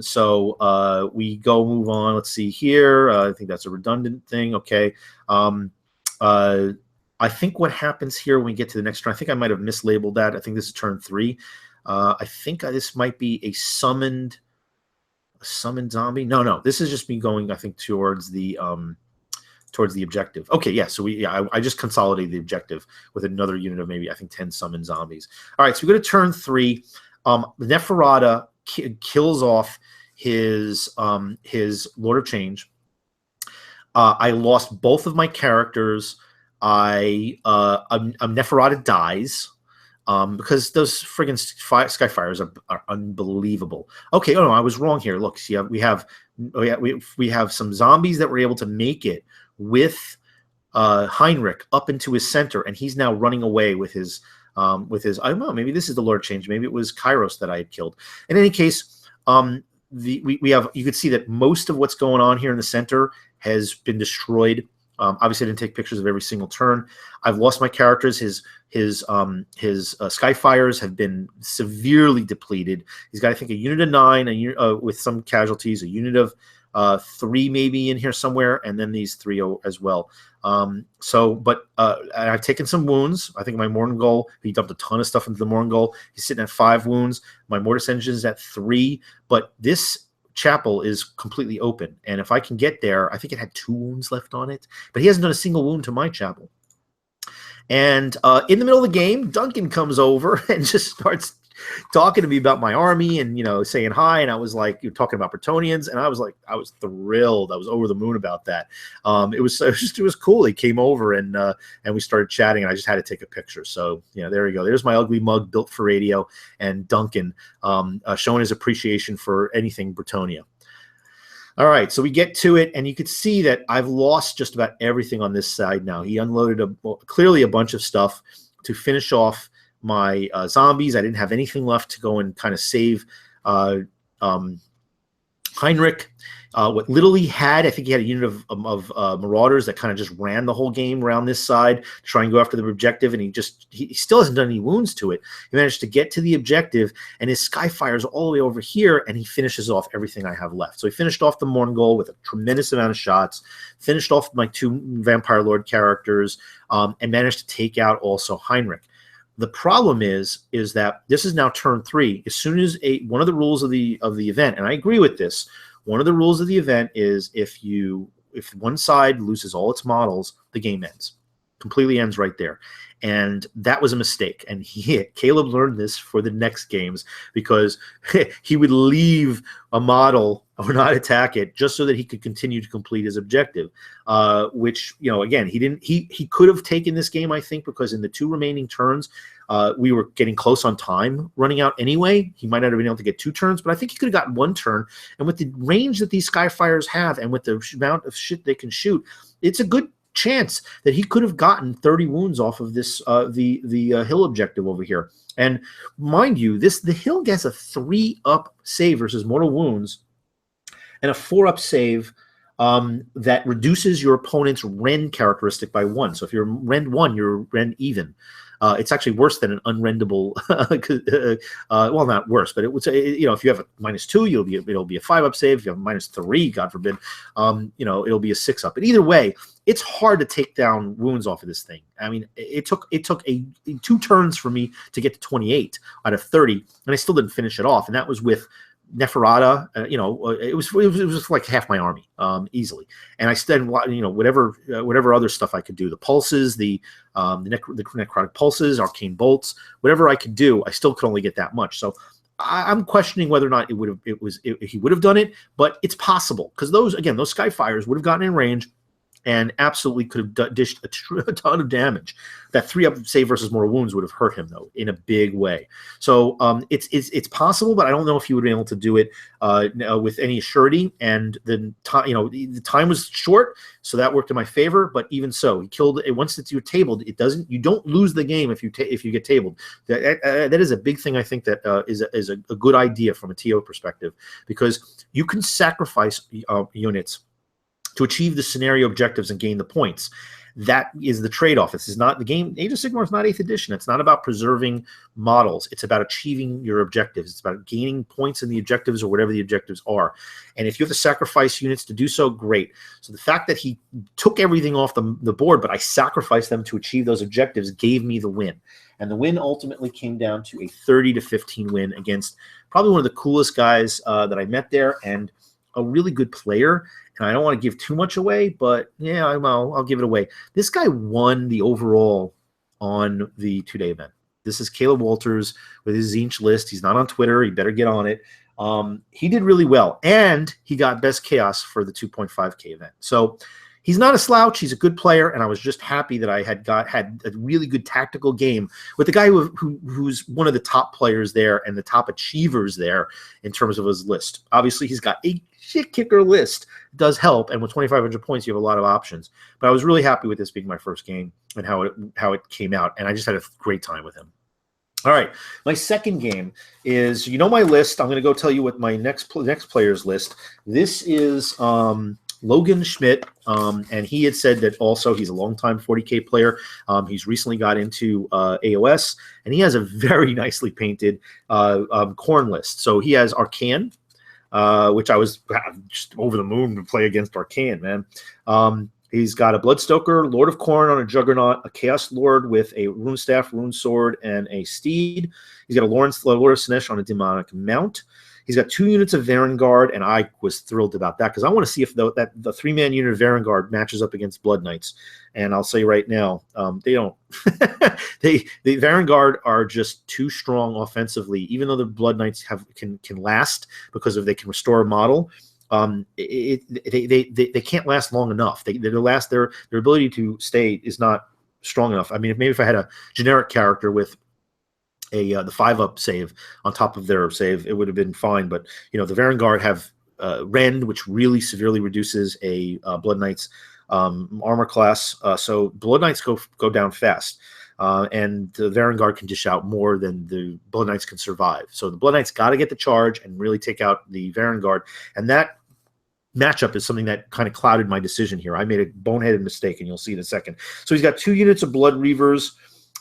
So we move on. Let's see here. I think that's a redundant thing. Okay. I think what happens here when we get to the next turn, I think I might have mislabeled that. I think this is turn 3. I think this might be a summoned zombie. No, this is just me going, I think, towards the objective. Okay, yeah, so I just consolidated the objective with another unit of maybe, I think, 10 summoned zombies. All right, so we go to turn 3. Neferata kills off his Lord of Change. I lost both of my characters. Neferata dies. Because those friggin' Skyfires are unbelievable. Okay, no, I was wrong here. Look, see, we have some zombies that were able to make it with Heinrich up into his center, and he's now running away with his I don't know, maybe this is the Lord Change, maybe it was Kairos that I had killed. In any case, we have, you could see that most of what's going on here in the center has been destroyed. Obviously, I didn't take pictures of every single turn. I've lost my characters. His Skyfires have been severely depleted. He's got, I think, a unit of 9, with some casualties, a unit of 3 maybe in here somewhere, and then these 3 as well. But I've taken some wounds. I think my Morngol, he dumped a ton of stuff into the Morngol. He's sitting at 5 wounds. My Mortis engine is at 3, but this chapel is completely open, and if I can get there, I think it had 2 wounds left on it, but he hasn't done a single wound to my chapel. And in the middle of the game, Duncan comes over and just starts talking to me about my army and saying hi, and I was like, you're talking about Bretonnians, and I was thrilled. I was over the moon about that. It was cool. He came over and we started chatting, and I just had to take a picture. So there you go. There's my ugly mug built for radio, and Duncan showing his appreciation for anything Bretonnia. All right, so we get to it, and you could see that I've lost just about everything on this side now. He unloaded clearly a bunch of stuff to finish off my zombies. I didn't have anything left to go and kind of save Heinrich. What little he had, I think he had a unit of Marauders that kind of just ran the whole game around this side to try and go after the objective, and he still hasn't done any wounds to it. He managed to get to the objective, and his Skyfire's all the way over here, and he finishes off everything I have left. So he finished off the Morngol with a tremendous amount of shots, finished off my 2 Vampire Lord characters, and managed to take out also Heinrich. The problem is that this is now turn 3. As soon as one of the rules of the event, and I agree with this, one of the rules of the event is if one side loses all its models, the game ends. Completely ends right there. And that was a mistake. And Caleb learned this for the next games, because he would leave a model or not attack it just so that he could continue to complete his objective, which, again, he could have taken this game, I think, because in the 2 remaining turns, we were getting close on time running out anyway. He might not have been able to get 2 turns, but I think he could have gotten 1 turn. And with the range that these Skyfires have and with the amount of shit they can shoot, it's a good chance that he could have gotten 30 wounds off of this the hill objective over here. And mind you, the hill gets a 3-up save versus mortal wounds and a 4-up save that reduces your opponent's rend characteristic by 1. So if you're rend 1, you're rend even. It's actually worse than an unrendable. Well, not worse, but it would say, if you have a -2, it'll be a 5-up save. If you have a -3, God forbid, it'll be a 6-up. And either way, it's hard to take down wounds off of this thing. I mean, it took 2 turns for me to get to 28 out of 30, and I still didn't finish it off. And that was with Neferata. It was like half my army, easily. And I spent, whatever other stuff I could do, the pulses, the necrotic pulses, arcane bolts, whatever I could do, I still could only get that much. So I'm questioning whether or not he would have done it, but it's possible, because those Skyfires would have gotten in range and absolutely could have dished a ton of damage. That 3-up save versus mortal wounds would have hurt him, though, in a big way. So it's possible, but I don't know if he would have been able to do it with any surety. And then the time was short, so that worked in my favor. But even so, he killed it. Once you're tabled, you don't lose the game if you get tabled. That is a big thing. I think that is a good idea from a TO perspective, because you can sacrifice units to achieve the scenario objectives and gain the points. That is the trade-off. This is not the game. Age of Sigmar is not 8th edition. It's not about preserving models. It's about achieving your objectives. It's about gaining points in the objectives or whatever the objectives are. And if you have to sacrifice units to do so, great. So the fact that he took everything off the board, but I sacrificed them to achieve those objectives, gave me the win. And the win ultimately came down to a 30-15 win against probably one of the coolest guys that I met there, and a really good player. And I don't want to give too much away, but yeah, I'll give it away. This guy won the overall on the 2-day event. This is Caleb Walters with his Zinch list. He's not on Twitter. He better get on it. He did really well, and he got best chaos for the 2.5K event. So he's not a slouch. He's a good player, and I was just happy that I had a really good tactical game with the guy who's one of the top players there and the top achievers there in terms of his list. Obviously, he's got a shit kicker list. It does help, and with 2,500 points, you have a lot of options. But I was really happy with this being my first game and how it came out, and I just had a great time with him. All right, my second game is, my list. I'm going to go tell you what my next player's list. This is Logan Schmidt, and he had said that also he's a longtime 40K player. He's recently got into AOS, and he has a very nicely painted Khorne list. So he has Arcan, which I was just over the moon to play against Arcan, man. He's got a Bloodstoker, Lord of Khorne on a Juggernaut, a Chaos Lord with a Rune Staff, Rune Sword, and a Steed. He's got a Lord of Sinesh on a Demonic Mount. He's got 2 units of Varangard, and I was thrilled about that because I want to see if the 3-man unit of Varangard matches up against Blood Knights. And I'll say right now, they don't. The Varangard are just too strong offensively, even though the Blood Knights can last because they can restore a model. They can't last long enough. Their ability to stay is not strong enough. I mean, if I had a generic character with the 5-up save on top of their save, it would have been fine. But the Varangard have Rend, which really severely reduces a Blood Knight's armor class. So Blood Knights go down fast, and the Varangard can dish out more than the Blood Knights can survive. So the Blood Knights got to get the charge and really take out the Varangard, and that matchup is something that kind of clouded my decision here. I made a boneheaded mistake, and you'll see in a second. So he's got 2 units of Blood Reavers,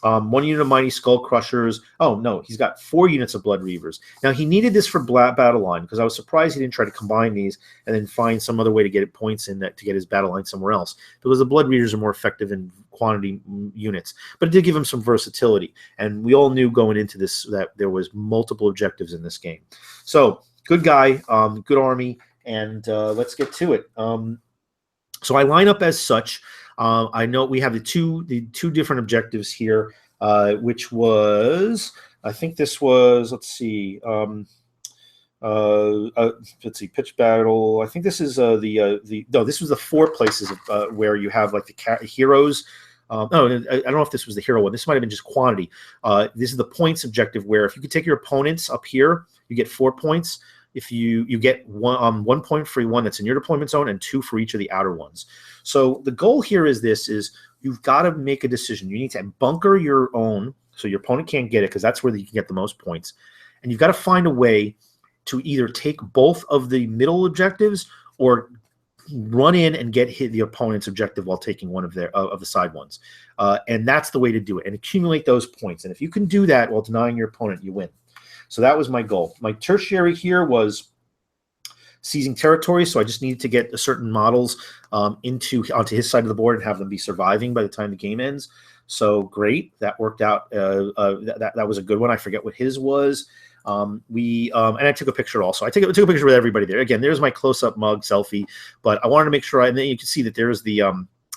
1 unit of Mighty Skull Crushers. Oh, no, he's got 4 units of Blood Reavers. Now, he needed this for Battle Line because I was surprised he didn't try to combine these and then find some other way to get points in that to get his Battle Line somewhere else, because the Blood Reavers are more effective in quantity units. But it did give him some versatility, and we all knew going into this that there was multiple objectives in this game. So, good guy, good army, and let's get to it. So I line up as such. I know we have the two different objectives here, which was, I think this was, let's see, let's see, pitch battle. I think this is no, this was the 4 places where you have like the heroes. No, I don't know if this was the hero one. This might have been just quantity. This is the points objective, where if you could take your opponents up here, you get 4 points. If you get 1 point for one that's in your deployment zone, and 2 for each of the outer ones. So the goal here is you've got to make a decision. You need to bunker your own so your opponent can't get it, because that's where you can get the most points. And you've got to find a way to either take both of the middle objectives or run in and get the opponent's objective while taking one of the side ones. And that's the way to do it, and accumulate those points. And if you can do that while denying your opponent, you win. So that was my goal. My tertiary here was seizing territory, so I just needed to get certain models onto his side of the board and have them be surviving by the time the game ends. So great, that worked out. That was a good one. I forget what his was. And I took a picture also. I took a picture with everybody there. Again, there's my close-up mug selfie, but I wanted to make sure, and then you can see that there's the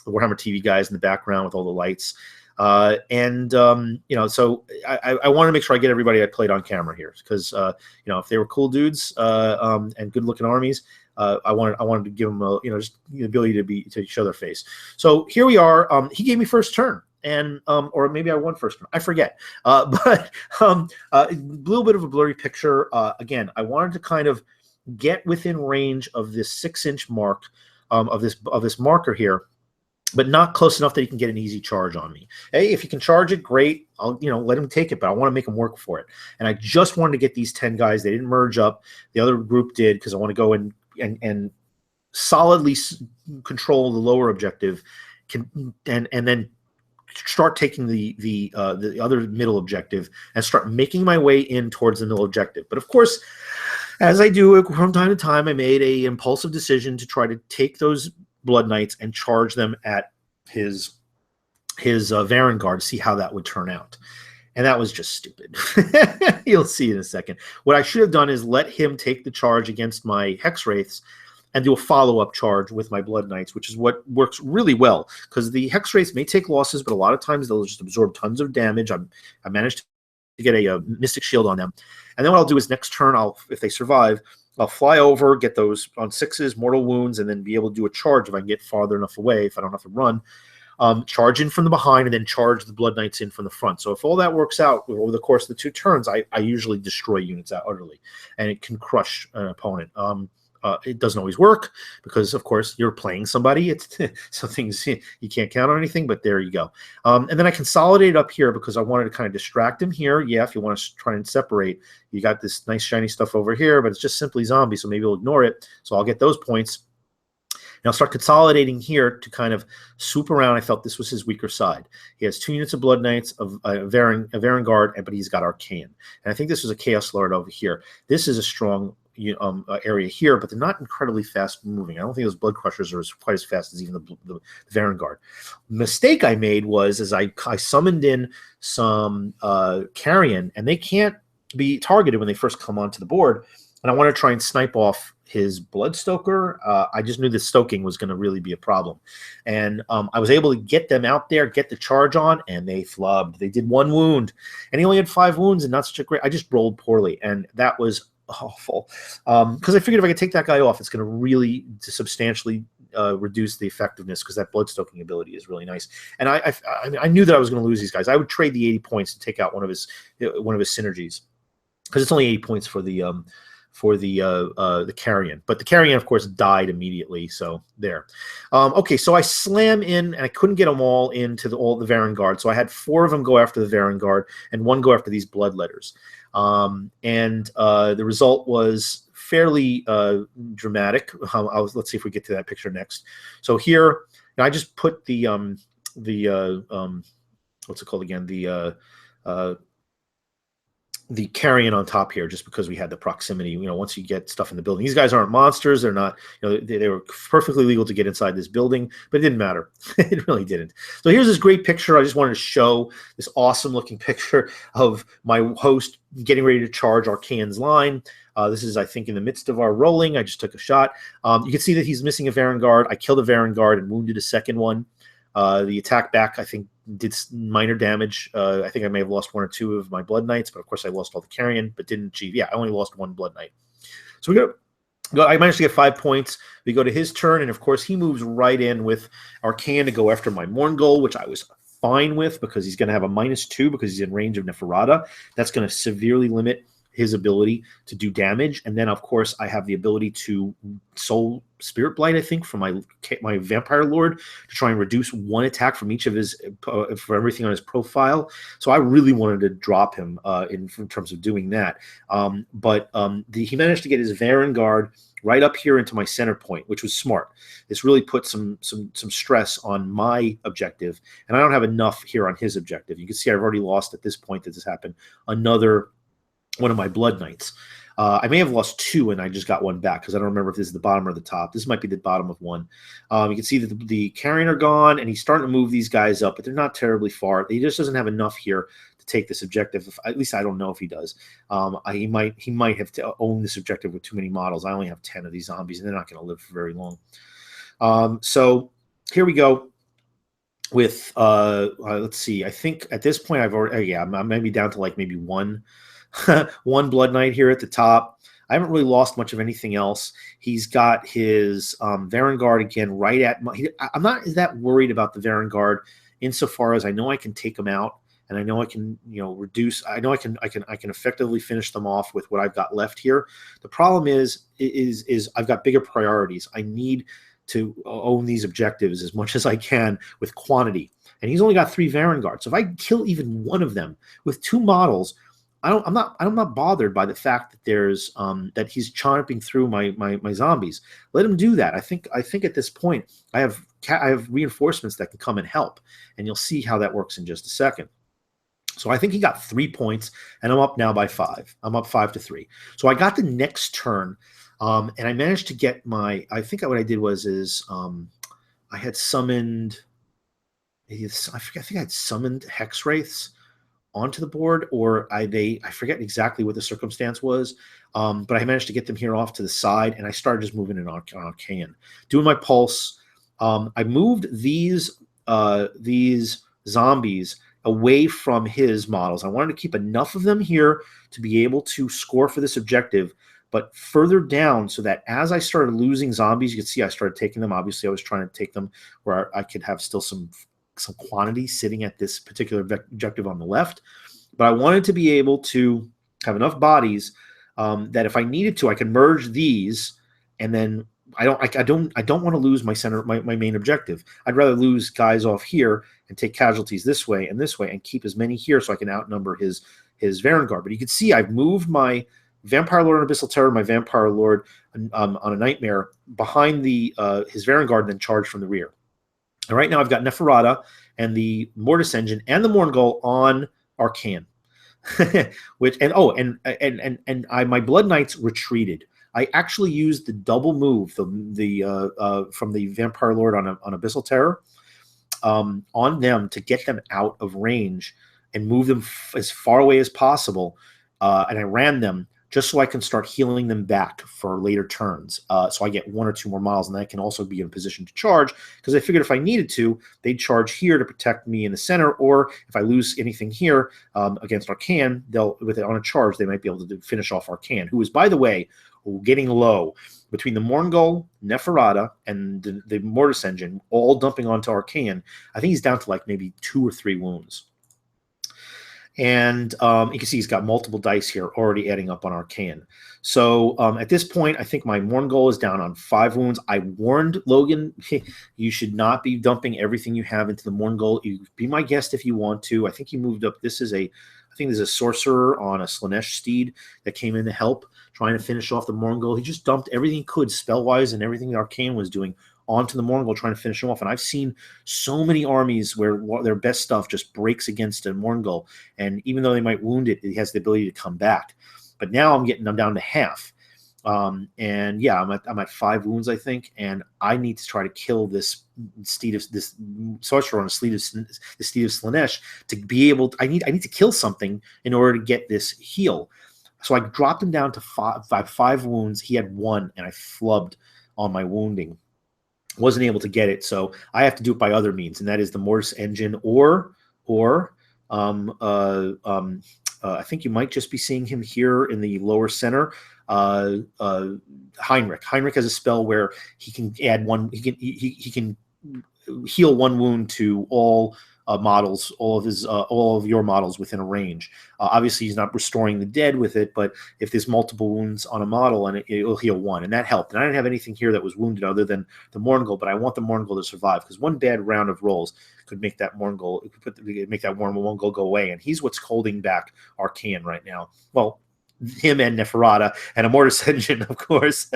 Warhammer TV guys in the background with all the lights. So I want to make sure I get everybody I played on camera here, because if they were cool dudes and good-looking armies, I wanted to give them just the ability to show their face. So here we are. He gave me first turn. And or maybe I won first turn. I forget. But a little bit of a blurry picture. Again, I wanted to kind of get within range of this 6-inch mark of this marker here, but not close enough that he can get an easy charge on me. Hey, if he can charge it, great. I'll let him take it, but I want to make him work for it. And I just wanted to get these 10 guys. They didn't merge up. The other group did, because I want to go in and solidly control the lower objective, and then start taking the other middle objective and start making my way in towards the middle objective. But of course, as I do from time to time, I made a impulsive decision to try to take those Blood Knights and charge them at his Vanguard to see how that would turn out. And that was just stupid. You'll see in a second. What I should have done is let him take the charge against my Hex Wraiths and do a follow-up charge with my Blood Knights, which is what works really well, because the Hex Wraiths may take losses, but a lot of times they'll just absorb tons of damage. I managed to get a Mystic Shield on them. And then what I'll do is next turn, if they survive, I'll fly over, get those on 6s, mortal wounds, and then be able to do a charge if I can get farther enough away, if I don't have to run. Charge in from the behind, and then charge the Blood Knights in from the front. So if all that works out over the course of the 2 turns, I usually destroy units out utterly, and it can crush an opponent. It doesn't always work, because of course you're playing somebody. It's some things you can't count on anything, but there you go. And then I consolidate up here because I wanted to kind of distract him here. Yeah, if you want to try and separate, you got this nice shiny stuff over here, but it's just simply zombie, so maybe we'll ignore it. So I'll get those points. And I'll start consolidating here to kind of swoop around. I felt this was his weaker side. He has 2 units of Blood Knights, of Vanguard, but he's got Arcane. And I think this was a Chaos Lord over here. This is a strong area here, but they're not incredibly fast moving. I don't think those Blood Crushers are quite as fast as even the Vanguard. Mistake I made was I summoned in some Carrion, and they can't be targeted when they first come onto the board. And I want to try and snipe off his Bloodstoker. I just knew the stoking was going to really be a problem. And I was able to get them out there, get the charge on, and they flubbed. They did 1 wound. And he only had 5 wounds, and not such a great... I just rolled poorly, and that was awful. Because I figured if I could take that guy off, it's going to really substantially reduce the effectiveness, because that Bloodstoking ability is really nice. And I knew that I was going to lose these guys. I would trade the 80 points to take out one of his synergies, because it's only 80 points for the Carrion. But the Carrion, of course, died immediately, so there. Okay, so I slam in, and I couldn't get them all into all the Vanguard, so I had 4 of them go after the Vanguard, and 1 go after these Bloodletters. The result was fairly dramatic. Let's see if we get to that picture next. So here, I just put the what's it called again? The Carrion on top here, just because we had the proximity. Once you get stuff in the building, these guys aren't monsters. They're not. They were perfectly legal to get inside this building, but it didn't matter. It really didn't. So here's this great picture. I just wanted to show this awesome looking picture of my host getting ready to charge Arcane's line. This is, I think, in the midst of our rolling. I just took a shot. You can see that he's missing a Vanguard. I killed a Vanguard and wounded a second one. The attack back, I think, did minor damage. I think I may have lost 1 or 2 of my Blood Knights, but of course I lost all the carrion, but didn't achieve. Yeah, I only lost 1 Blood Knight. So I managed to get 5 points. We go to his turn, and of course he moves right in with Arcane to go after my Mourngol, which I was fine with because he's going to have a -2 because he's in range of Neferata. That's going to severely limit his ability to do damage. And then, of course, I have the ability to Soul Spirit Blight, I think, from my Vampire Lord to try and reduce 1 attack from each of his for everything on his profile. So I really wanted to drop him in terms of doing that. But he managed to get his Varangard right up here into my center point, which was smart. This really put some stress on my objective, and I don't have enough here on his objective. You can see I've already lost at this point that this happened another one of my Blood Knights. I may have lost 2 and I just got 1 back because I don't remember if this is the bottom or the top. This might be the bottom of 1. You can see that the carrion are gone, and he's starting to move these guys up, but they're not terribly far. He just doesn't have enough here to take this objective. At least I don't know if he does. He might have to own this objective with too many models. I only have 10 of these zombies, and they're not going to live for very long. So here we go. With let's see. I think at this point I've already I'm maybe down to like maybe 1 Blood Knight here at the top. I haven't really lost much of anything else. He's got his Varangard again right at I'm not that worried about the Varangard insofar as I know I can take him out, and I know I can reduce. I know I can effectively finish them off with what I've got left here. The problem is I've got bigger priorities. I need to own these objectives as much as I can with quantity, and he's only got 3 Varangard. So if I kill even 1 of them with 2 models, I'm not bothered by the fact that there's that he's chomping through my zombies. Let him do that. I think at this point I have reinforcements that can come and help, and you'll see how that works in just a second. So I think he got 3 points, and I'm up now by 5. I'm up 5-3. So I got the next turn, and I managed to get my. I think what I did was I had summoned. I think I had summoned Hex Wraiths onto the board, or I forget exactly what the circumstance was, but I managed to get them here off to the side, and I started just moving in on Arcane, doing my pulse. I moved these zombies away from his models. I wanted to keep enough of them here to be able to score for this objective, but further down so that as I started losing zombies, you can see I started taking them. Obviously, I was trying to take them where I could have still some quantity sitting at this particular objective on the left, but I wanted to be able to have enough bodies that if I needed to, I could merge these, and then I don't want to lose my main objective. I'd rather lose guys off here and take casualties this way and keep as many here so I can outnumber his Varangard. But you can see I've moved my Vampire Lord on Abyssal Terror, my Vampire Lord on a Nightmare behind his Varangard, and then charged from the rear. And right now I've got Neferata and the Mortis Engine and the Mourngol on Arcane, my Blood Knights retreated. I actually used the double move, from the Vampire Lord on Abyssal Terror on them to get them out of range and move them as far away as possible. And I ran them just so I can start healing them back for later turns. So I get 1 or 2 more models, and I can also be in a position to charge, because I figured if I needed to, they'd charge here to protect me in the center, or if I lose anything here against Arcane, on a charge, they might be able to finish off Arcane, who is, by the way, getting low. Between the Mourngol, Neferata, and the Mortis Engine all dumping onto Arcane, I think he's down to like maybe 2 or 3 wounds. And you can see he's got multiple dice here already adding up on Arcane. So at this point, I think my Mourngol is down on 5 wounds. I warned Logan, you should not be dumping everything you have into the Mourngol. You be my guest if you want to. I think he moved up. I think there's a sorcerer on a Slanesh steed that came in to help, trying to finish off the Mourngol. He just dumped everything he could spell-wise and everything that Arcane was doing onto the Mourngol, trying to finish him off. And I've seen so many armies where their best stuff just breaks against a Mourngol, and even though they might wound it, it has the ability to come back. But now I'm down to half. And yeah, I'm at 5 wounds, I think, and I need to try to kill this sorcerer on the steed of Slanesh to be able to, I need to kill something in order to get this heal. So I dropped him down to 5 wounds. He had 1, and I flubbed on my wounding. wasn't able to get it, so I have to do it by other means, and that is the Mortis engine, or I think you might just be seeing him here in the lower center. Uh, uh, Heinrich. Heinrich has a spell where he can add one. He can heal one wound to all models, all of your models within a range. Obviously, he's not restoring the dead with it, but if there's multiple wounds on a model, and it'll heal one, and that helped. And I didn't have anything here that was wounded other than the Morngul, but I want the Morngul to survive because one bad round of rolls could make that Morngul, make that Morngul go away, and he's what's holding back Arcane right now. Well, him and Neferata and a Mortis engine, of course.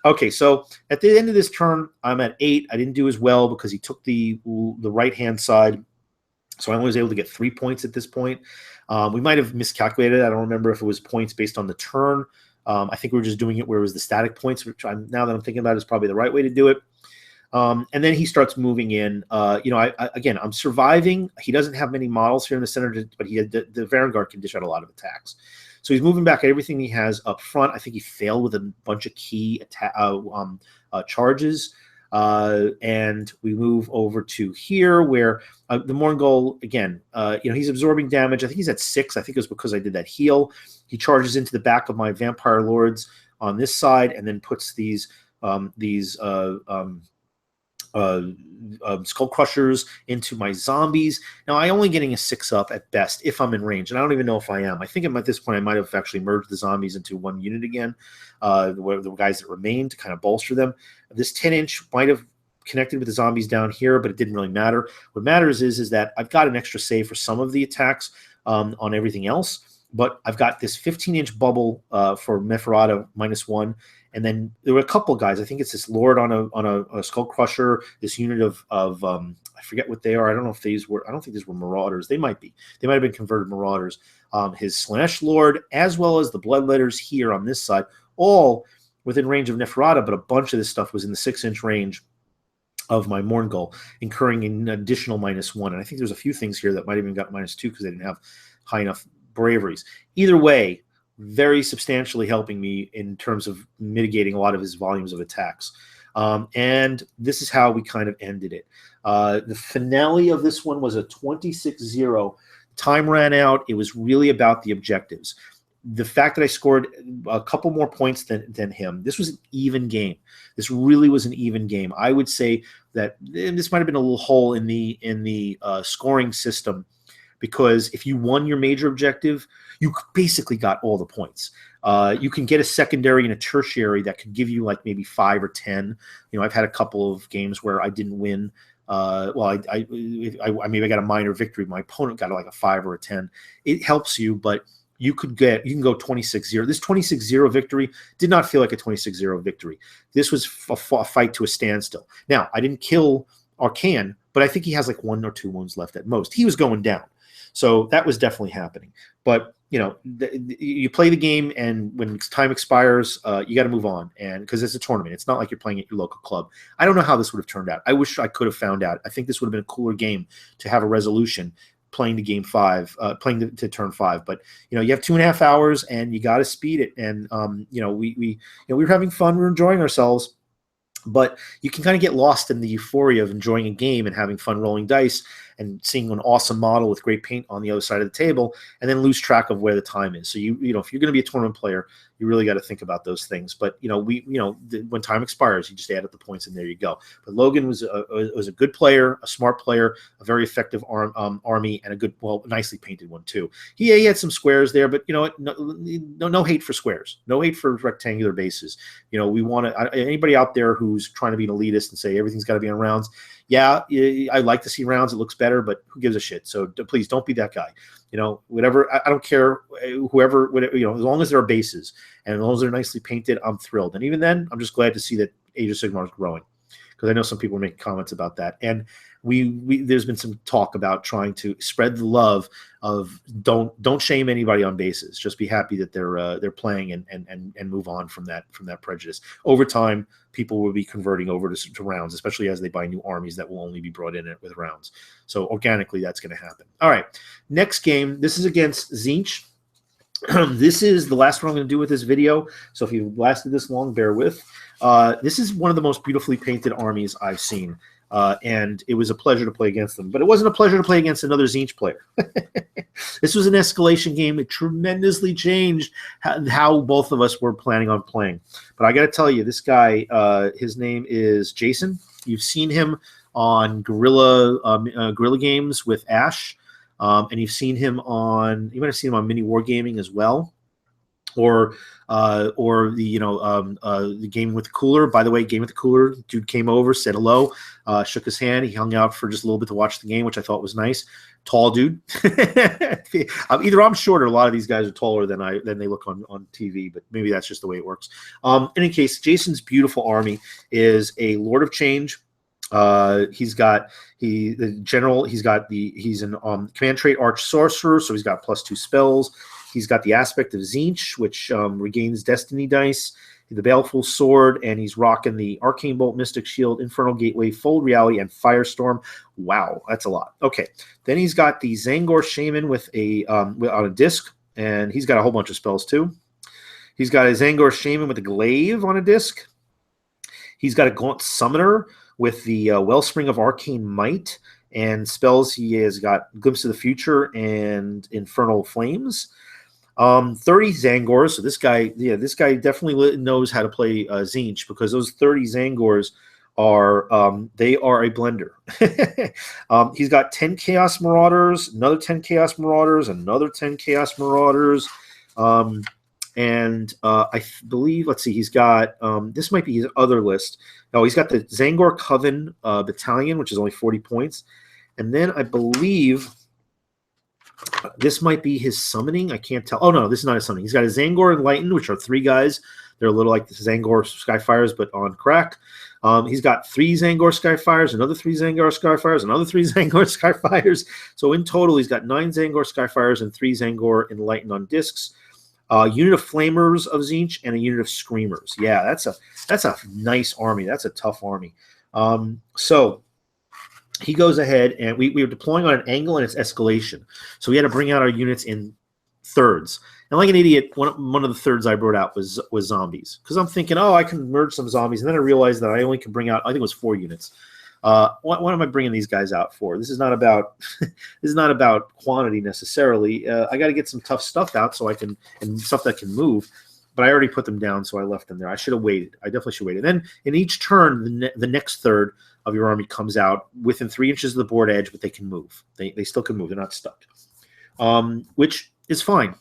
Okay, so at the end of this turn, I'm at 8. I didn't do as well because he took the right-hand side, so I only was able to get 3 points at this point. We might have miscalculated. I don't remember if it was points based on the turn. I think we were just doing it where it was the static points, which now that I'm thinking about it is probably the right way to do it. And then he starts moving in. Again, I'm surviving. He doesn't have many models here in the center, but he had the Vanguard can dish out a lot of attacks. So he's moving back at everything he has up front. I think he failed with a bunch of key charges. And we move over to here where the Morngul, again, he's absorbing damage. I think he's at 6. I think it was because I did that heal. He charges into the back of my Vampire Lords on this side and then puts these Skull Crushers into my zombies. Now, I'm only getting a 6 up at best if I'm in range, and I don't even know if I am. I think at this point I might have actually merged the zombies into one unit again, the guys that remain to kind of bolster them. This 10-inch might have connected with the zombies down here, but it didn't really matter. What matters is that I've got an extra save for some of the attacks on everything else, but I've got this 15-inch bubble for Neferata -1. And then there were a couple guys. I think it's this Lord on a Skull Crusher. This unit of I forget what they are. I don't know if these were. I don't think these were Marauders. They might be. They might have been converted Marauders. His Slanesh Lord, as well as the Bloodletters here on this side, all within range of Neferata. But a bunch of this stuff was in the 6-inch range of my Morngul, incurring an additional -1. And I think there's a few things here that might have even got -2 because they didn't have high enough braveries. Either way, very substantially helping me in terms of mitigating a lot of his volumes of attacks. And this is how we kind of ended it. The finale of this one was a 26-0. Time ran out. It was really about the objectives. The fact that I scored a couple more points than him, this was an even game. This really was an even game. I would say that this might have been a little hole in the scoring system, because if you won your major objective, you basically got all the points. You can get a secondary and a tertiary that could give you like maybe 5 or 10. I've had a couple of games where I didn't win. I maybe I got a minor victory. My opponent got like a 5 or a 10. It helps you, but you can go 26-0. This 26-0 victory did not feel like a 26-0 victory. This was a fight to a standstill. Now, I didn't kill Arcane, but I think he has like 1 or 2 wounds left at most. He was going down. So that was definitely happening. But, you play the game, and when time expires, you got to move on. And because it's a tournament, it's not like you're playing at your local club. I don't know how this would have turned out. I wish I could have found out. I think this would have been a cooler game to have a resolution playing to game 5, playing to turn 5. But, you have 2.5 hours, and you got to speed it. And, we were having fun. We were enjoying ourselves. But you can kind of get lost in the euphoria of enjoying a game and having fun rolling dice and seeing an awesome model with great paint on the other side of the table, and then lose track of where the time is. So if you're going to be a tournament player, you really got to think about those things. But when time expires, you just add up the points, and there you go. But Logan was a good player, a smart player, a very effective army, and a good, nicely painted one too. He had some squares there, but no hate for squares, no hate for rectangular bases. We want anybody out there who's trying to be an elitist and say everything's got to be on rounds. Yeah, I like to see rounds. It looks better, but who gives a shit? So please don't be that guy. Whatever. I don't care. Whoever, as long as there are bases and as long as they're nicely painted, I'm thrilled. And even then, I'm just glad to see that Age of Sigmar is growing, because I know some people are making comments about that. And there's been some talk about trying to spread the love of don't shame anybody on bases. Just be happy that they're playing and move on from that prejudice. Over time, people will be converting over to rounds, especially as they buy new armies that will only be brought in with rounds. So organically, that's going to happen. All right, next game. This is against Zinch. This is the last one I'm going to do with this video. So if you've lasted this long, bear with. This is one of the most beautifully painted armies I've seen. And it was a pleasure to play against them. But it wasn't a pleasure to play against another Tzeentch player. This was an escalation game. It tremendously changed how both of us were planning on playing. But I got to tell you, this guy, his name is Jason. You've seen him on Guerrilla Games with Ash. And you've seen him on, you might have seen him on Mini Wargaming as well. Or the Game with the Cooler. By the way, Game with the Cooler, dude came over, said hello, shook his hand. He hung out for just a little bit to watch the game, which I thought was nice. Tall dude. Either I'm short or a lot of these guys are taller than they look on TV, but maybe that's just the way it works. In any case, Jason's beautiful army is a Lord of Change. He's an command trait Arch Sorcerer, so he's got +2 spells. He's got the aspect of Tzeentch, which regains Destiny dice, the Baleful Sword, and he's rocking the Arcane Bolt, Mystic Shield, Infernal Gateway, Fold Reality, and Firestorm. Wow, that's a lot. Okay, then he's got the Zangor Shaman with on a disc, and he's got a whole bunch of spells too. He's got a Zangor Shaman with a Glaive on a disc. He's got a Gaunt Summoner with the Wellspring of Arcane Might, and spells he has got Glimpse of the Future and Infernal Flames. 30 Zangors. So this guy definitely knows how to play Tzeentch, because those 30 Zangors are they are a blender. He's got 10 Chaos Marauders, another 10 Chaos Marauders, another 10 Chaos Marauders. I believe, let's see, he's got, this might be his other list. No, he's got the Zangor Coven Battalion, which is only 40 points. And then I believe this might be his summoning. I can't tell. Oh, no, this is not his summoning. He's got a Zangor Enlightened, which are 3 guys. They're a little like the Zangor Skyfires, but on crack. He's got 3 Zangor Skyfires, another 3 Zangor Skyfires, another 3 Zangor Skyfires. So in total, he's got 9 Zangor Skyfires and 3 Zangor Enlightened on discs. Unit of Flamers of Tzeentch and a unit of Screamers. Yeah, that's a nice army. That's a tough army. So he goes ahead, and we were deploying on an angle, and it's escalation. So we had to bring out our units in thirds. And like an idiot, one of the thirds I brought out was zombies, because I'm thinking, oh, I can merge some zombies, and then I realized that I only can bring out, I think it was 4 units. What am I bringing these guys out for? This is not about quantity necessarily. I got to get some tough stuff out and stuff that can move. But I already put them down, so I left them there. I should have waited. I definitely should have waited. Then in each turn, the next third of your army comes out within 3 inches of the board edge, but they can move. They still can move. They're not stuck, which is fine.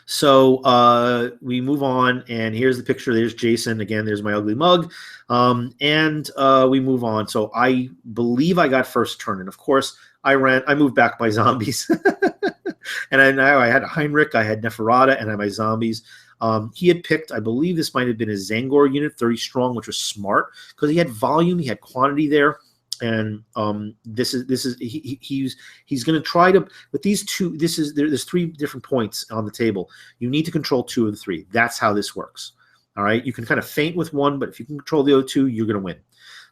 So we move on, and here's the picture. There's Jason. Again, there's my ugly mug. We move on. So I believe I got first turn. And, of course, I moved back my zombies. And I had Heinrich, I had Neferata, and I had my zombies. He had picked, I believe this might have been a Zangor unit, 30 strong, which was smart, because he had volume, he had quantity there. And he's going to try to, with these two, there's 3 different points on the table. You need to control 2 of the 3. That's how this works. All right. You can kind of feint with one, but if you can control the other 2, you're going to win.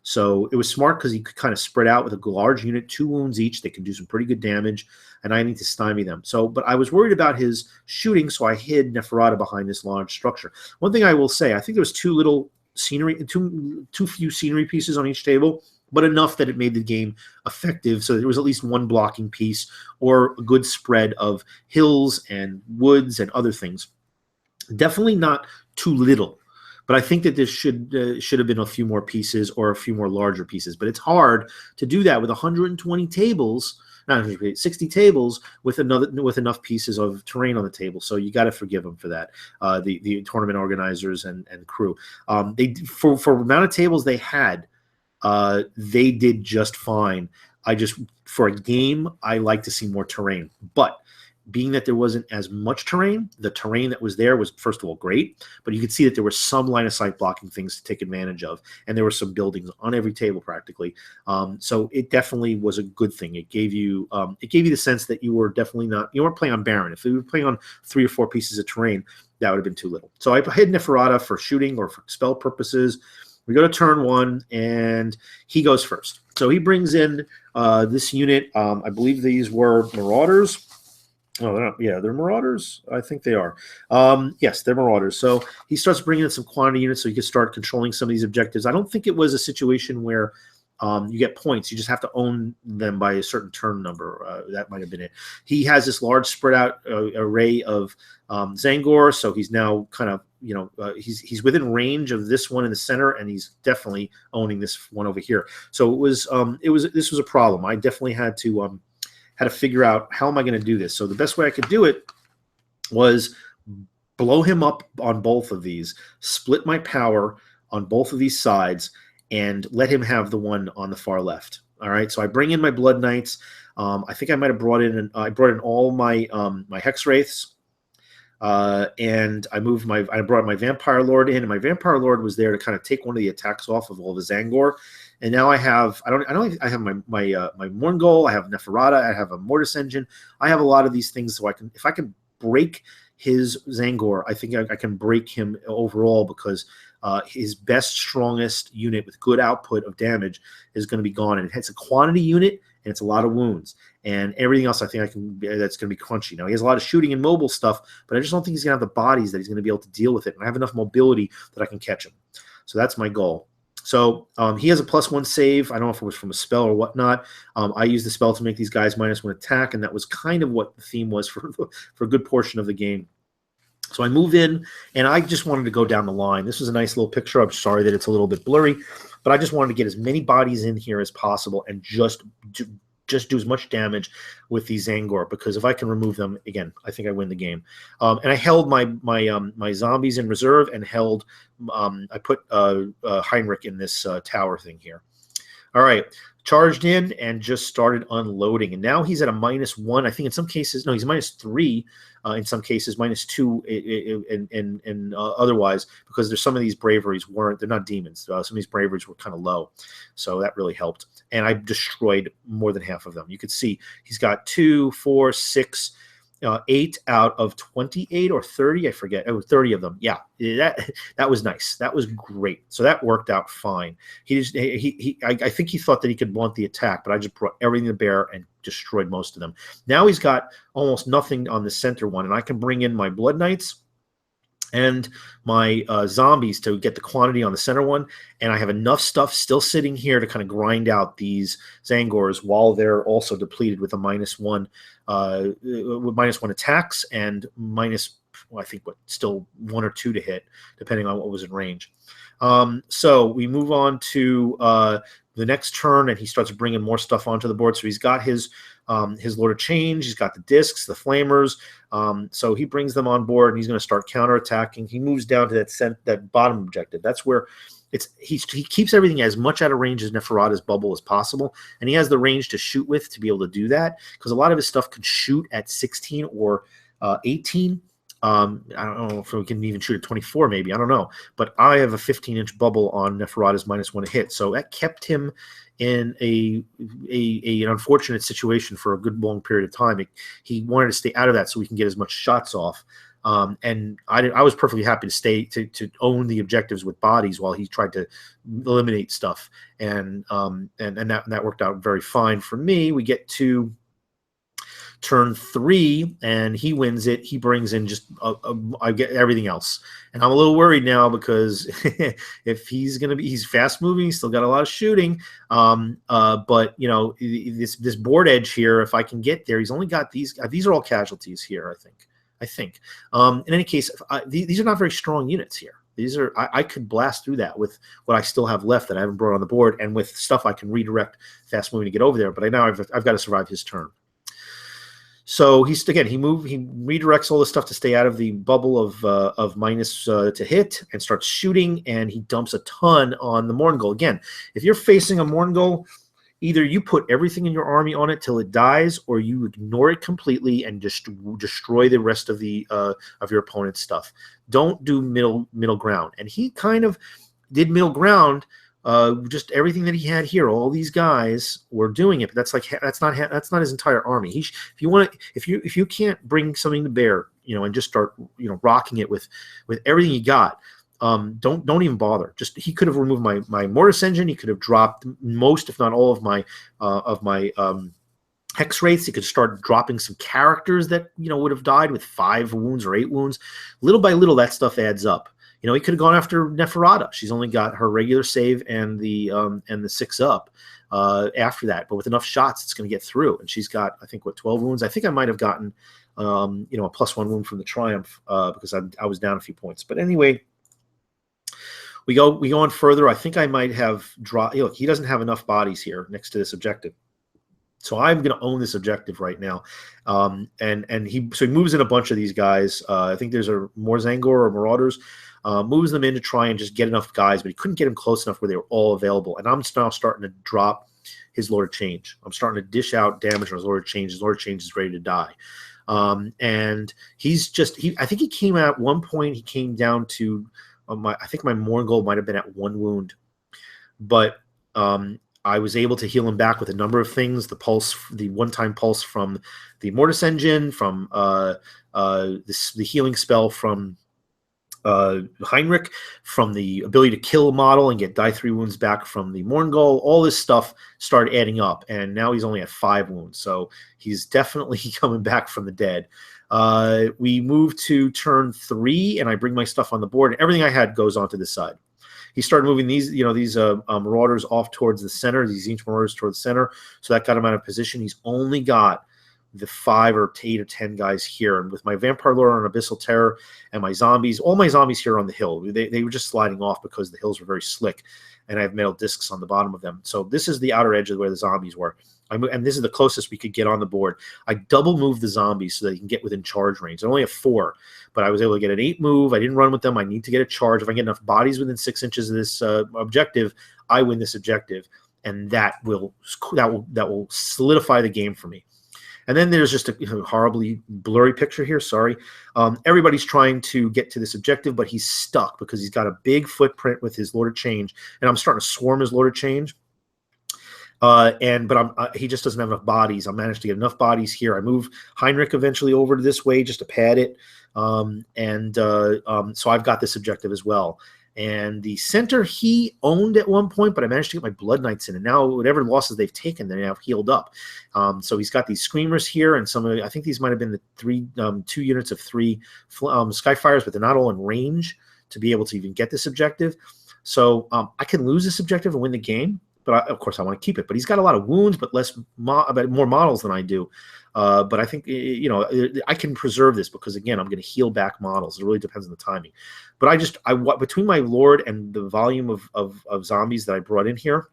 So it was smart because he could kind of spread out with a large unit, 2 wounds each. They can do some pretty good damage, and I need to stymie them. But I was worried about his shooting, so I hid Neferata behind this large structure. One thing I will say, I think there was too few scenery pieces on each table, but enough that it made the game effective, so there was at least one blocking piece or a good spread of hills and woods and other things. Definitely not too little. But I think that there should have been a few more pieces or a few more larger pieces. But it's hard to do that with 120 tables, not 60 tables with enough pieces of terrain on the table. So you got to forgive them for that. The tournament organizers and crew. For the amount of tables they had, they did just fine. For a game, I like to see more terrain, but being that there wasn't as much terrain, the terrain that was there was, first of all, great, but you could see that there were some line of sight blocking things to take advantage of, and there were some buildings on every table practically. So it definitely was a good thing. It gave you the sense that you weren't playing on barren. If you were playing on 3 or 4 pieces of terrain, that would have been too little. So I hid Neferata for shooting or for spell purposes. We go to turn 1, and he goes first. So he brings in this unit. I believe these were Marauders. Oh, they're not, yeah, they're Marauders. I think they are. Yes, they're Marauders. So he starts bringing in some quantity units so he can start controlling some of these objectives. I don't think it was a situation where you get points. You just have to own them by a certain turn number. That might have been it. He has this large spread out array of Zangor, so he's now kind of, he's within range of this one in the center, and he's definitely owning this one over here. So this was a problem. I definitely had to figure out, how am I going to do this? So the best way I could do it was blow him up on both of these, split my power on both of these sides, and let him have the one on the far left. All right, so I bring in my Blood Knights. I think I might have brought in all my my Hex Wraiths, and I brought my Vampire Lord in, and my Vampire Lord was there to kind of take one of the attacks off of all the Zangor. And now I have my Morngol, I have Neferata, I have a Mortis Engine, I have a lot of these things, so if I can break his Zangor, I think I can break him overall, because his best, strongest unit with good output of damage is going to be gone, and it's a quantity unit, and it's a lot of wounds, and everything else I think that's going to be crunchy. Now he has a lot of shooting and mobile stuff, but I just don't think he's going to have the bodies that he's going to be able to deal with it, and I have enough mobility that I can catch him. So that's my goal. So he has a +1 save. I don't know if it was from a spell or whatnot. I used the spell to make these guys -1 attack, and that was kind of what the theme was for a good portion of the game. So I move in, and I just wanted to go down the line. This was a nice little picture. I'm sorry that it's a little bit blurry, but I just wanted to get as many bodies in here as possible and just do as much damage with these Zangor, because if I can remove them, again, I think I win the game. And I held my zombies in reserve, and held I put Heinrich in this tower thing here. All right, charged in and just started unloading, and now he's at a -1. I think in some cases, no, he's -3. In some cases, -2, and otherwise, because there's some of these braveries they're not demons. Some of these braveries were kind of low, so that really helped. And I destroyed more than half of them. You could see he's got 2, 4, 6, 8 out of 28 or 30, I forget. Oh, 30 of them. Yeah, that was nice. That was great. So that worked out fine. I think he thought that he could blunt the attack, but I just brought everything to bear and destroyed most of them. Now he's got almost nothing on the center one, and I can bring in my Blood Knights and my zombies to get the quantity on the center one, and I have enough stuff still sitting here to kind of grind out these Zangors while they're also depleted with a -1 attacks, and I think still 1 or 2 to hit, depending on what was in range. So we move on to the next turn, and he starts bringing more stuff onto the board. So he's got his Lord of Change, he's got the discs, the flamers. So he brings them on board, and he's going to start counterattacking. He moves down to that bottom objective. That's where he keeps everything as much out of range as Neferata's bubble as possible, and he has the range to shoot with to be able to do that, because a lot of his stuff can shoot at 16 or 18. I don't know if we can even shoot at 24, maybe. I don't know. But I have a 15-inch bubble on Neferata's -1 to hit. So that kept him in an unfortunate situation for a good long period of time. He wanted to stay out of that so we can get as much shots off. And I was perfectly happy to stay to own the objectives with bodies while he tried to eliminate stuff. And that worked out very fine for me. We get to turn 3, and he wins it. He brings in I get everything else, and I'm a little worried now, because if he's fast moving, he's still got a lot of shooting. But this board edge here, if I can get there, he's only got these are all casualties here, I think. In any case, these are not very strong units here. These are I could blast through that with what I still have left that I haven't brought on the board, and with stuff I can redirect fast moving to get over there. But I've got to survive his turn. So he redirects all the stuff to stay out of the bubble of minus to hit, and starts shooting, and he dumps a ton on the Morngol. Again, if you're facing a Morngol, either you put everything in your army on it till it dies, or you ignore it completely and just destroy the rest of your opponent's stuff. Don't do middle ground. And he kind of did middle ground. Just everything that he had here, all these guys were doing it, but that's not his entire army. If you can't bring something to bear, and just start rocking it with everything you got, don't even bother. He could have removed my Mortis Engine. He could have dropped most, if not all, of my hex rates. He could start dropping some characters that, you know, would have died with 5 wounds or 8 wounds. Little by little, that stuff adds up. You know, he could have gone after Neferata. She's only got her regular save and the 6 up after that. But with enough shots, it's going to get through. And she's got, I think, what, 12 wounds? I think I might have gotten, you know, a +1 wound from the Triumph because I was down a few points. But anyway, we go on further. I think I might have dropped. Look, he doesn't have enough bodies here next to this objective. So I'm going to own this objective right now. And he moves in a bunch of these guys. I think there's a more Zangor or Marauders. Moves them in to try and just get enough guys, but he couldn't get them close enough where they were all available. And I'm now starting to drop his Lord of Change. I'm starting to dish out damage on his Lord of Change. His Lord of Change is ready to die. And he's just, I think he came out at one point, he came down to, I think my Morgul might have been at 1 wound. But I was able to heal him back with a number of things. The pulse, the one-time pulse from the Mortis engine, from the healing spell from Heinrich, from the ability to kill a model and get die 3 wounds back from the Morgul. All this stuff started adding up, and now he's only at 5 wounds. So he's definitely coming back from the dead. We move to turn 3, and I bring my stuff on the board, and everything I had goes onto this side. He started moving these, you know, these Marauders off towards the center, these Tzeentch Marauders towards the center. So that got him out of position. He's only got the 5 or 8 or 10 guys here. And with my Vampire Lord on Abyssal Terror and my zombies, all my zombies here on the hill, they were just sliding off because the hills were very slick. And I have metal discs on the bottom of them. So this is the outer edge of where the zombies were. And this is the closest we could get on the board. I double moved the zombies so that you can get within charge range. I only have 4, but I was able to get an 8 move. I didn't run with them. I need to get a charge. If I get enough bodies within 6 inches of this objective, I win this objective, and that will solidify the game for me. And then there's just a horribly blurry picture here. Sorry. Everybody's trying to get to this objective, but he's stuck because he's got a big footprint with his Lord of Change, and I'm starting to swarm his Lord of Change. But he just doesn't have enough bodies. I managed to get enough bodies here. I move Heinrich eventually over to this way just to pad it. So I've got this objective as well. And the center he owned at one point, but I managed to get my Blood Knights in. And now whatever losses they've taken, they're now healed up. So he's got these Screamers here, and some of I think these might have been the 2 units of 3 Skyfires, but they're not all in range to be able to even get this objective. So I can lose this objective and win the game. But of course, I want to keep it. But he's got a lot of wounds, but more models than I do. But I think, you know, I can preserve this because, again, I'm going to heal back models. It really depends on the timing. But between my Lord and the volume of zombies that I brought in here,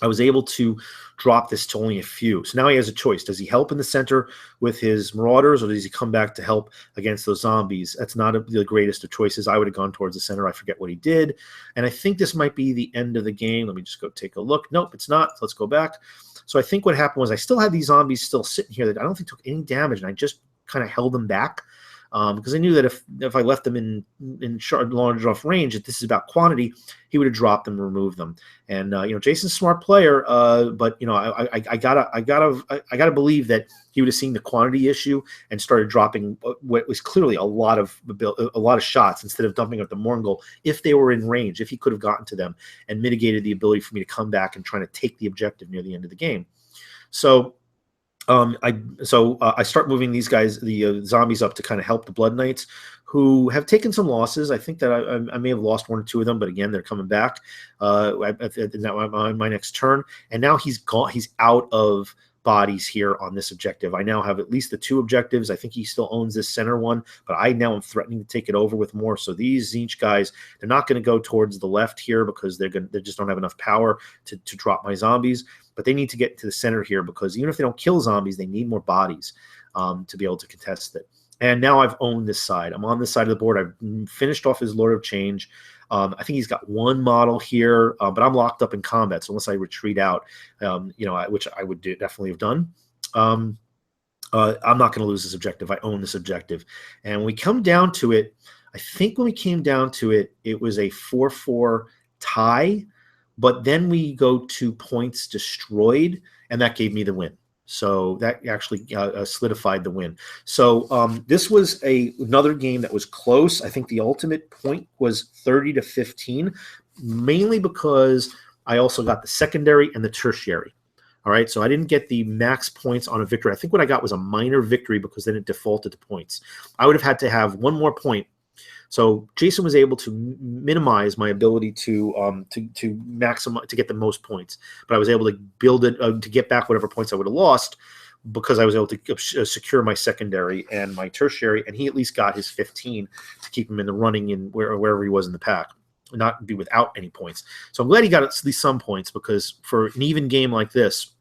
I was able to drop this to only a few. So now he has a choice. Does he help in the center with his Marauders, or does he come back to help against those zombies? That's not the greatest of choices. I would have gone towards the center. I forget what he did. And I think this might be the end of the game. Let me just go take a look. Nope, it's not. Let's go back. So I think what happened was I still had these zombies still sitting here that I don't think took any damage, and I just kind of held them back. Because I knew that if I left them in large enough range, if this is about quantity, he would have dropped them and removed them. And you know, Jason's a smart player, but you know, I gotta believe that he would have seen the quantity issue and started dropping what was clearly a lot of shots instead of dumping at the Morgul if they were in range. If he could have gotten to them and mitigated the ability for me to come back and try to take the objective near the end of the game. So. I start moving these guys, the zombies, up to kind of help the Blood Knights, who have taken some losses. I think that I may have lost 1 or 2 of them, but again, they're coming back my next turn. And now he's gone. He's out of bodies here on this objective. I now have at least the 2 objectives. I think he still owns this center one, but I now am threatening to take it over with more. So these Tzeentch guys, they're not going to go towards the left here because they just don't have enough power to drop my zombies. But they need to get to the center here because even if they don't kill zombies, they need more bodies to be able to contest it. And now I've owned this side. I'm on this side of the board. I've finished off his Lord of Change. I think he's got 1 model here, but I'm locked up in combat. So unless I retreat out, you know, which I would definitely have done, I'm not going to lose this objective. I own this objective. And when we come down to it, I think when we came down to it, it was a 4-4 tie. But then we go to points destroyed, and that gave me the win. So that actually solidified the win. So this was another game that was close. I think the ultimate point was 30-15, mainly because I also got the secondary and the tertiary. All right, so I didn't get the max points on a victory. I think what I got was a minor victory because then it defaulted to points. I would have had to have one more point. So Jason was able to minimize my ability to maximize, to get the most points, but I was able to build it to get back whatever points I would have lost because I was able to secure my secondary and my tertiary, and he at least got his 15 to keep him in the running in wherever he was in the pack, not be without any points. So I'm glad he got at least some points, because for an even game like this,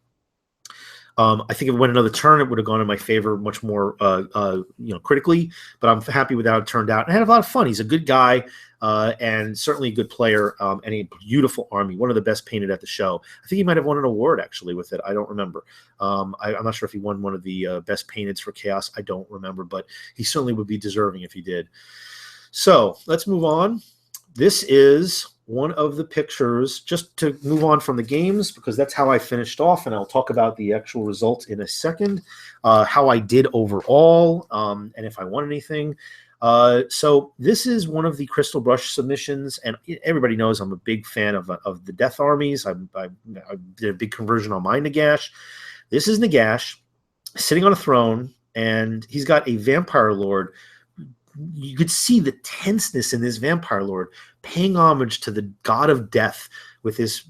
I think if it went another turn, it would have gone in my favor much more, critically. But I'm happy with how it turned out. And I had a lot of fun. He's a good guy, and certainly a good player, and a beautiful army. One of the best painted at the show. I think he might have won an award actually with it. I don't remember. I'm not sure if he won one of the best painteds for Chaos. I don't remember, but he certainly would be deserving if he did. So let's move on. This is one of the pictures, just to move on from the games, because that's how I finished off, and I'll talk about the actual results in a second, how I did overall, and if I won anything. So this is one of the Crystal Brush submissions, and everybody knows I'm a big fan of the Death Armies. I did a big conversion on my Nagash. This is Nagash sitting on a throne, and he's got a Vampire Lord. You could see the tenseness in this Vampire Lord paying homage to the god of death with his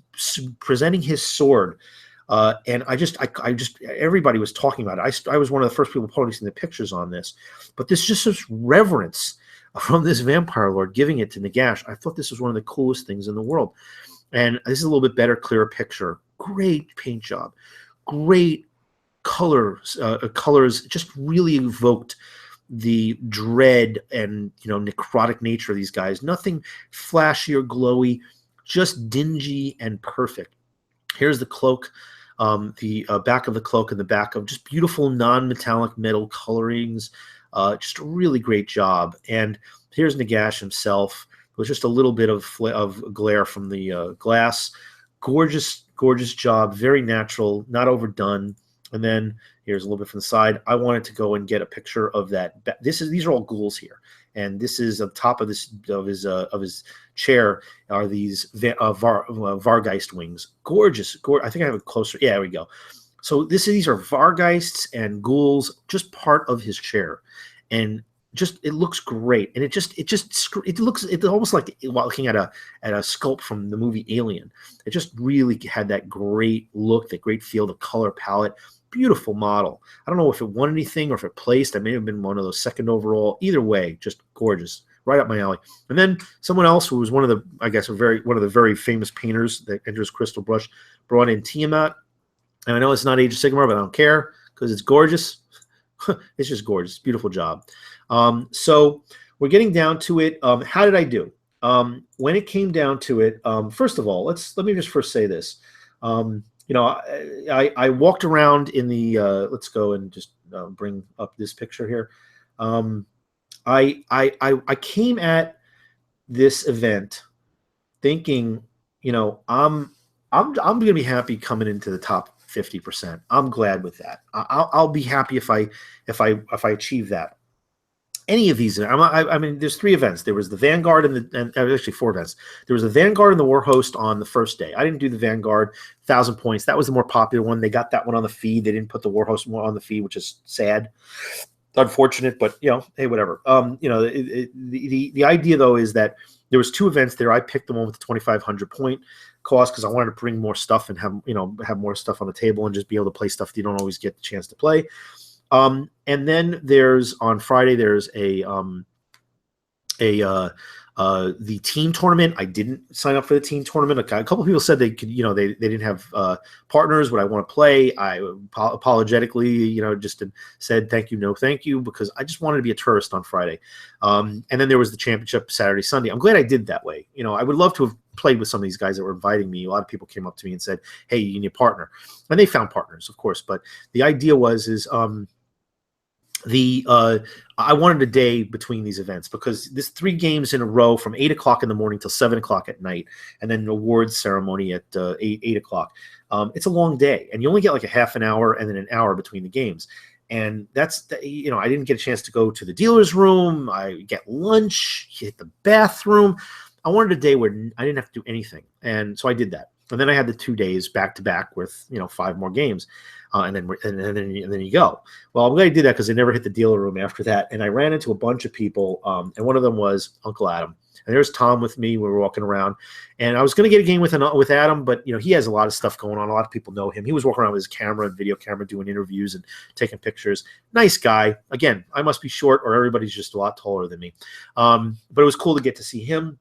presenting his sword. And I just everybody was talking about it. I was one of the first people posting the pictures on this, but there's just such reverence from this Vampire Lord giving it to Nagash. I thought this was one of the coolest things in the world. And this is a little bit better, clearer picture. Great paint job, great colors. Colors just really evoked the dread and necrotic nature of these guys. Nothing flashy or glowy, just dingy and perfect. Here's the cloak, the back of the cloak and the back of just beautiful non-metallic metal colorings. Just a really great job. And here's Nagash himself with just a little bit of glare from the glass. Gorgeous, gorgeous job. Very natural, not overdone. And then here's a little bit from the side. I wanted to go and get a picture of that. These are all ghouls here, and this is on top of his chair are these Vargeist wings. Gorgeous. I think I have a closer. Yeah, there we go. So these are Vargeists and ghouls, just part of his chair, and just it looks great. And it almost like while looking at a sculpt from the movie Alien. It just really had that great look, that great feel, the color palette. Beautiful model. I don't know if it won anything or if it placed. I may have been one of those second overall. Either way, just gorgeous. Right up my alley. And then someone else who was one of the very famous painters that enters Crystal Brush brought in Tiamat. And I know it's not Age of Sigmar, but I don't care because it's gorgeous. It's just gorgeous. Beautiful job. So we're getting down to it. How did I do? When it came down to it, first of all, let me just first say this. I walked around in the let's go and just bring up this picture here. I came at this event thinking, I'm going to be happy coming into the top 50%. I'm glad with that. I'll be happy if I achieve that. Any of these, I mean, there's 3 events. There was the Vanguard and actually 4 events. There was the Vanguard and the War Host on the first day. I didn't do the Vanguard, 1,000 points. That was the more popular one. They got that one on the feed. They didn't put the War Host on the feed, which is sad, unfortunate. But hey, whatever. The idea though is that there was 2 events there. I picked the one with the 2,500 point cost because I wanted to bring more stuff and have more stuff on the table and just be able to play stuff that you don't always get the chance to play. And then on Friday there's the team tournament. I didn't sign up for the team tournament. A couple of people said they could, they didn't have partners. Would I want to play? I apologetically, just said thank you, no thank you, because I just wanted to be a tourist on Friday. And then there was the championship Saturday, Sunday. I'm glad I did that way. I would love to have played with some of these guys that were inviting me. A lot of people came up to me and said, hey, you need a partner. And they found partners, of course. But the idea I wanted a day between these events because this 3 games in a row from 8 o'clock in the morning till 7 o'clock at night, and then an awards ceremony at 8 o'clock. It's a long day, and you only get like a half an hour and then an hour between the games. And that's, I didn't get a chance to go to the dealer's room. I get lunch, hit the bathroom. I wanted a day where I didn't have to do anything. And so I did that. And then I had the 2 days back to back with 5 more games, and then you go. Well, I'm glad I did that because I never hit the dealer room after that. And I ran into a bunch of people, and one of them was Uncle Adam. And there's Tom with me. We were walking around, and I was going to get a game with Adam, but he has a lot of stuff going on. A lot of people know him. He was walking around with his camera and video camera, doing interviews and taking pictures. Nice guy. Again, I must be short, or everybody's just a lot taller than me. But it was cool to get to see him.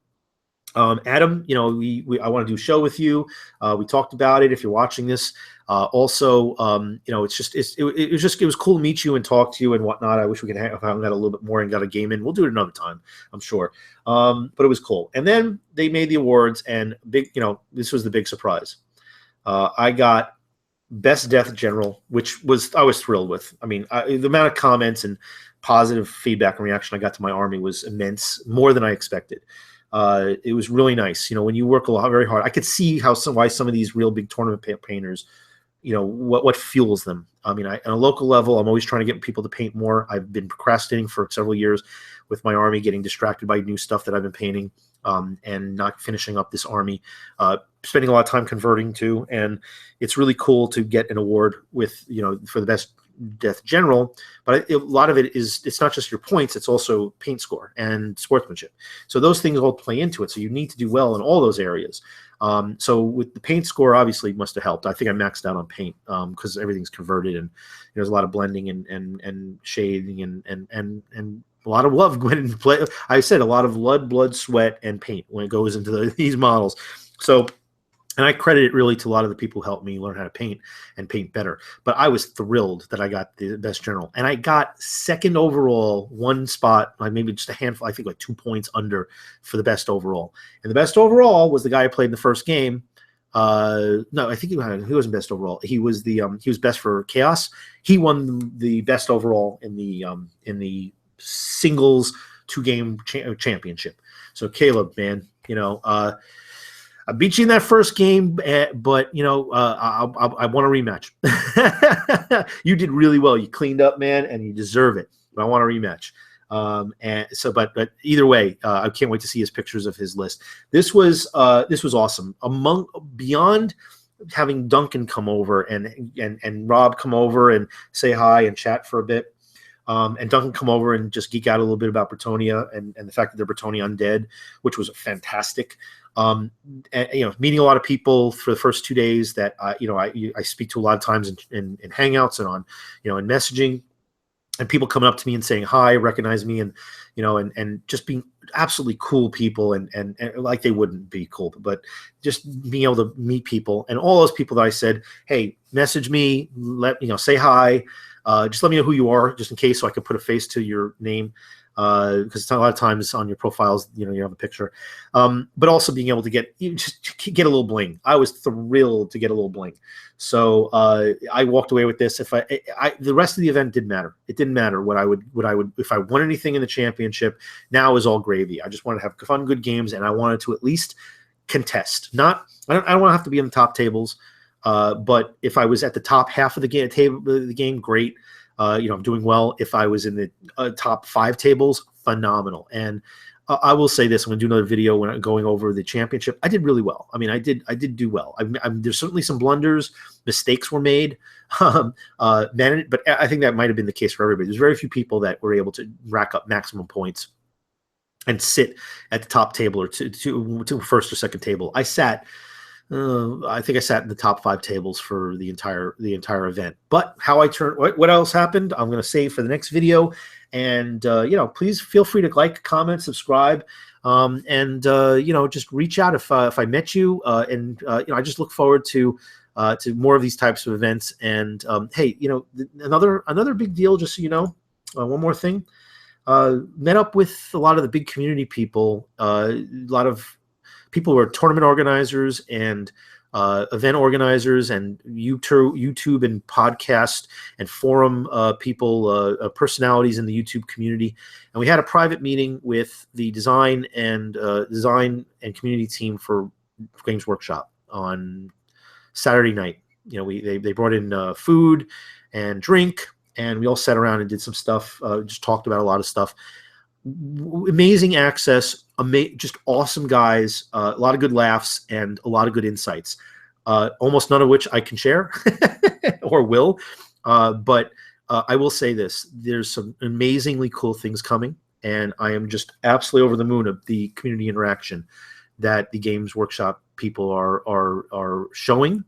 Adam, I want to do a show with you. We talked about it. If you're watching this, also, it was cool to meet you and talk to you and whatnot. I wish we could have got a little bit more and got a game in. We'll do it another time, I'm sure. But it was cool. And then they made the awards, and this was the big surprise. I got Best Death General, which I was thrilled with. I mean, the amount of comments and positive feedback and reaction I got to my army was immense, more than I expected. It was really nice. When you work very hard, I could see why some of these real big tournament painters, what fuels them. I mean, on a local level, I'm always trying to get people to paint more. I've been procrastinating for several years with my army, getting distracted by new stuff that I've been painting, and not finishing up this army, spending a lot of time converting to. And it's really cool to get an award with, for the best Death General, but a lot of it it's not just your points, it's also paint score and sportsmanship. So those things all play into it. So you need to do well in all those areas. So with the paint score, obviously must have helped. I think I maxed out on paint because everything's converted, and there's a lot of blending and shading and a lot of love went into play. I said a lot of blood, sweat, and paint when it goes into these models. So. And I credit it really to a lot of the people who helped me learn how to paint and paint better. But I was thrilled that I got the Best General. And I got second overall, one spot, like maybe just a handful, I think like 2 points under for the best overall. And the best overall was the guy who played in the first game. No, I think he wasn't best overall. He was he was best for Chaos. He won the best overall in the singles 2-game championship. So Caleb, man, I beat you in that first game, but I want a rematch. You did really well. You cleaned up, man, and you deserve it. But I want a rematch. But either way, I can't wait to see his pictures of his list. This was awesome. Beyond having Duncan come over and Rob come over and say hi and chat for a bit. And Duncan come over and just geek out a little bit about Bretonia and the fact that they're Bretonia undead, which was fantastic. Meeting a lot of people for the first 2 days that I speak to a lot of times in Hangouts and on in messaging, and people coming up to me and saying hi, recognize me, and and just being absolutely cool people and like they wouldn't be cool, but just being able to meet people, and all those people that I said, hey, message me, say hi. Just let me know who you are, just in case, so I can put a face to your name, because a lot of times on your profiles, you have a picture. But also being able to get a little bling. I was thrilled to get a little bling. So I walked away with this. The rest of the event didn't matter. It didn't matter what I would if I won anything in the championship. Now is all gravy. I just wanted to have fun, good games, and I wanted to at least contest. I don't want to have to be in the top tables. But if I was at the top half of the game, great. I'm doing well. If I was in the top 5 tables, phenomenal. And I will say this: I'm going to do another video when I'm going over the championship. I did really well. I mean, I did do well. There's certainly some blunders, mistakes were made, but I think that might have been the case for everybody. There's very few people that were able to rack up maximum points and sit at the top table or to first or second table. I think I sat in the top 5 tables for the entire event. But how I turned, what else happened, I'm going to save for the next video. And please feel free to like, comment, subscribe, and just reach out if I met you. I just look forward to more of these types of events. And hey, another big deal, just so you know, one more thing. Met up with a lot of the big community people, a lot of people who are tournament organizers and event organizers and YouTube and podcast and forum people, personalities in the YouTube community. And we had a private meeting with the design and community team for Games Workshop on Saturday night. They brought in food and drink, and we all sat around and did some stuff, just talked about a lot of stuff. Amazing access, just awesome guys, a lot of good laughs and a lot of good insights. almost none of which I can share or will. But I will say this: there's some amazingly cool things coming, and I am just absolutely over the moon of the community interaction that the Games Workshop people are showing,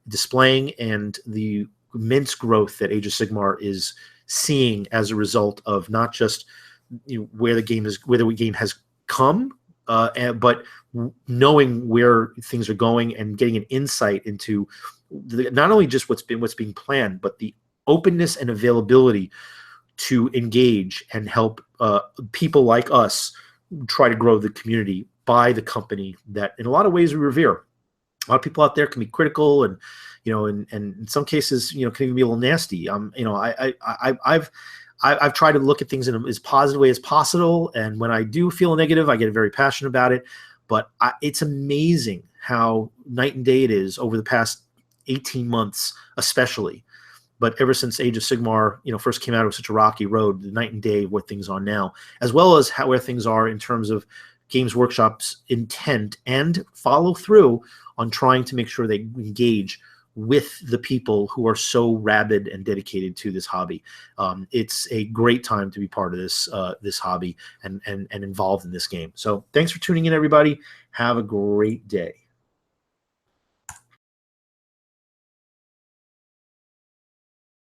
displaying, and the immense growth that Age of Sigmar is seeing as a result of not just where the game has come, but knowing where things are going and getting an insight into not only just what's being planned, but the openness and availability to engage and help people like us try to grow the community by the company that in a lot of ways we revere. A lot of people out there can be critical and and in some cases can even be a little nasty. I've tried to look at things in as positive way as possible, and when I do feel negative, I get very passionate about it. But it's amazing how night and day it is over the past 18 months, especially. But ever since Age of Sigmar, first came out, it was such a rocky road. The night and day of where things are now, as well as where things are in terms of Games Workshop's intent and follow through on trying to make sure they engage with the people who are so rabid and dedicated to this hobby. It's a great time to be part of this hobby and involved in this game. So thanks for tuning in, everybody. Have a great day.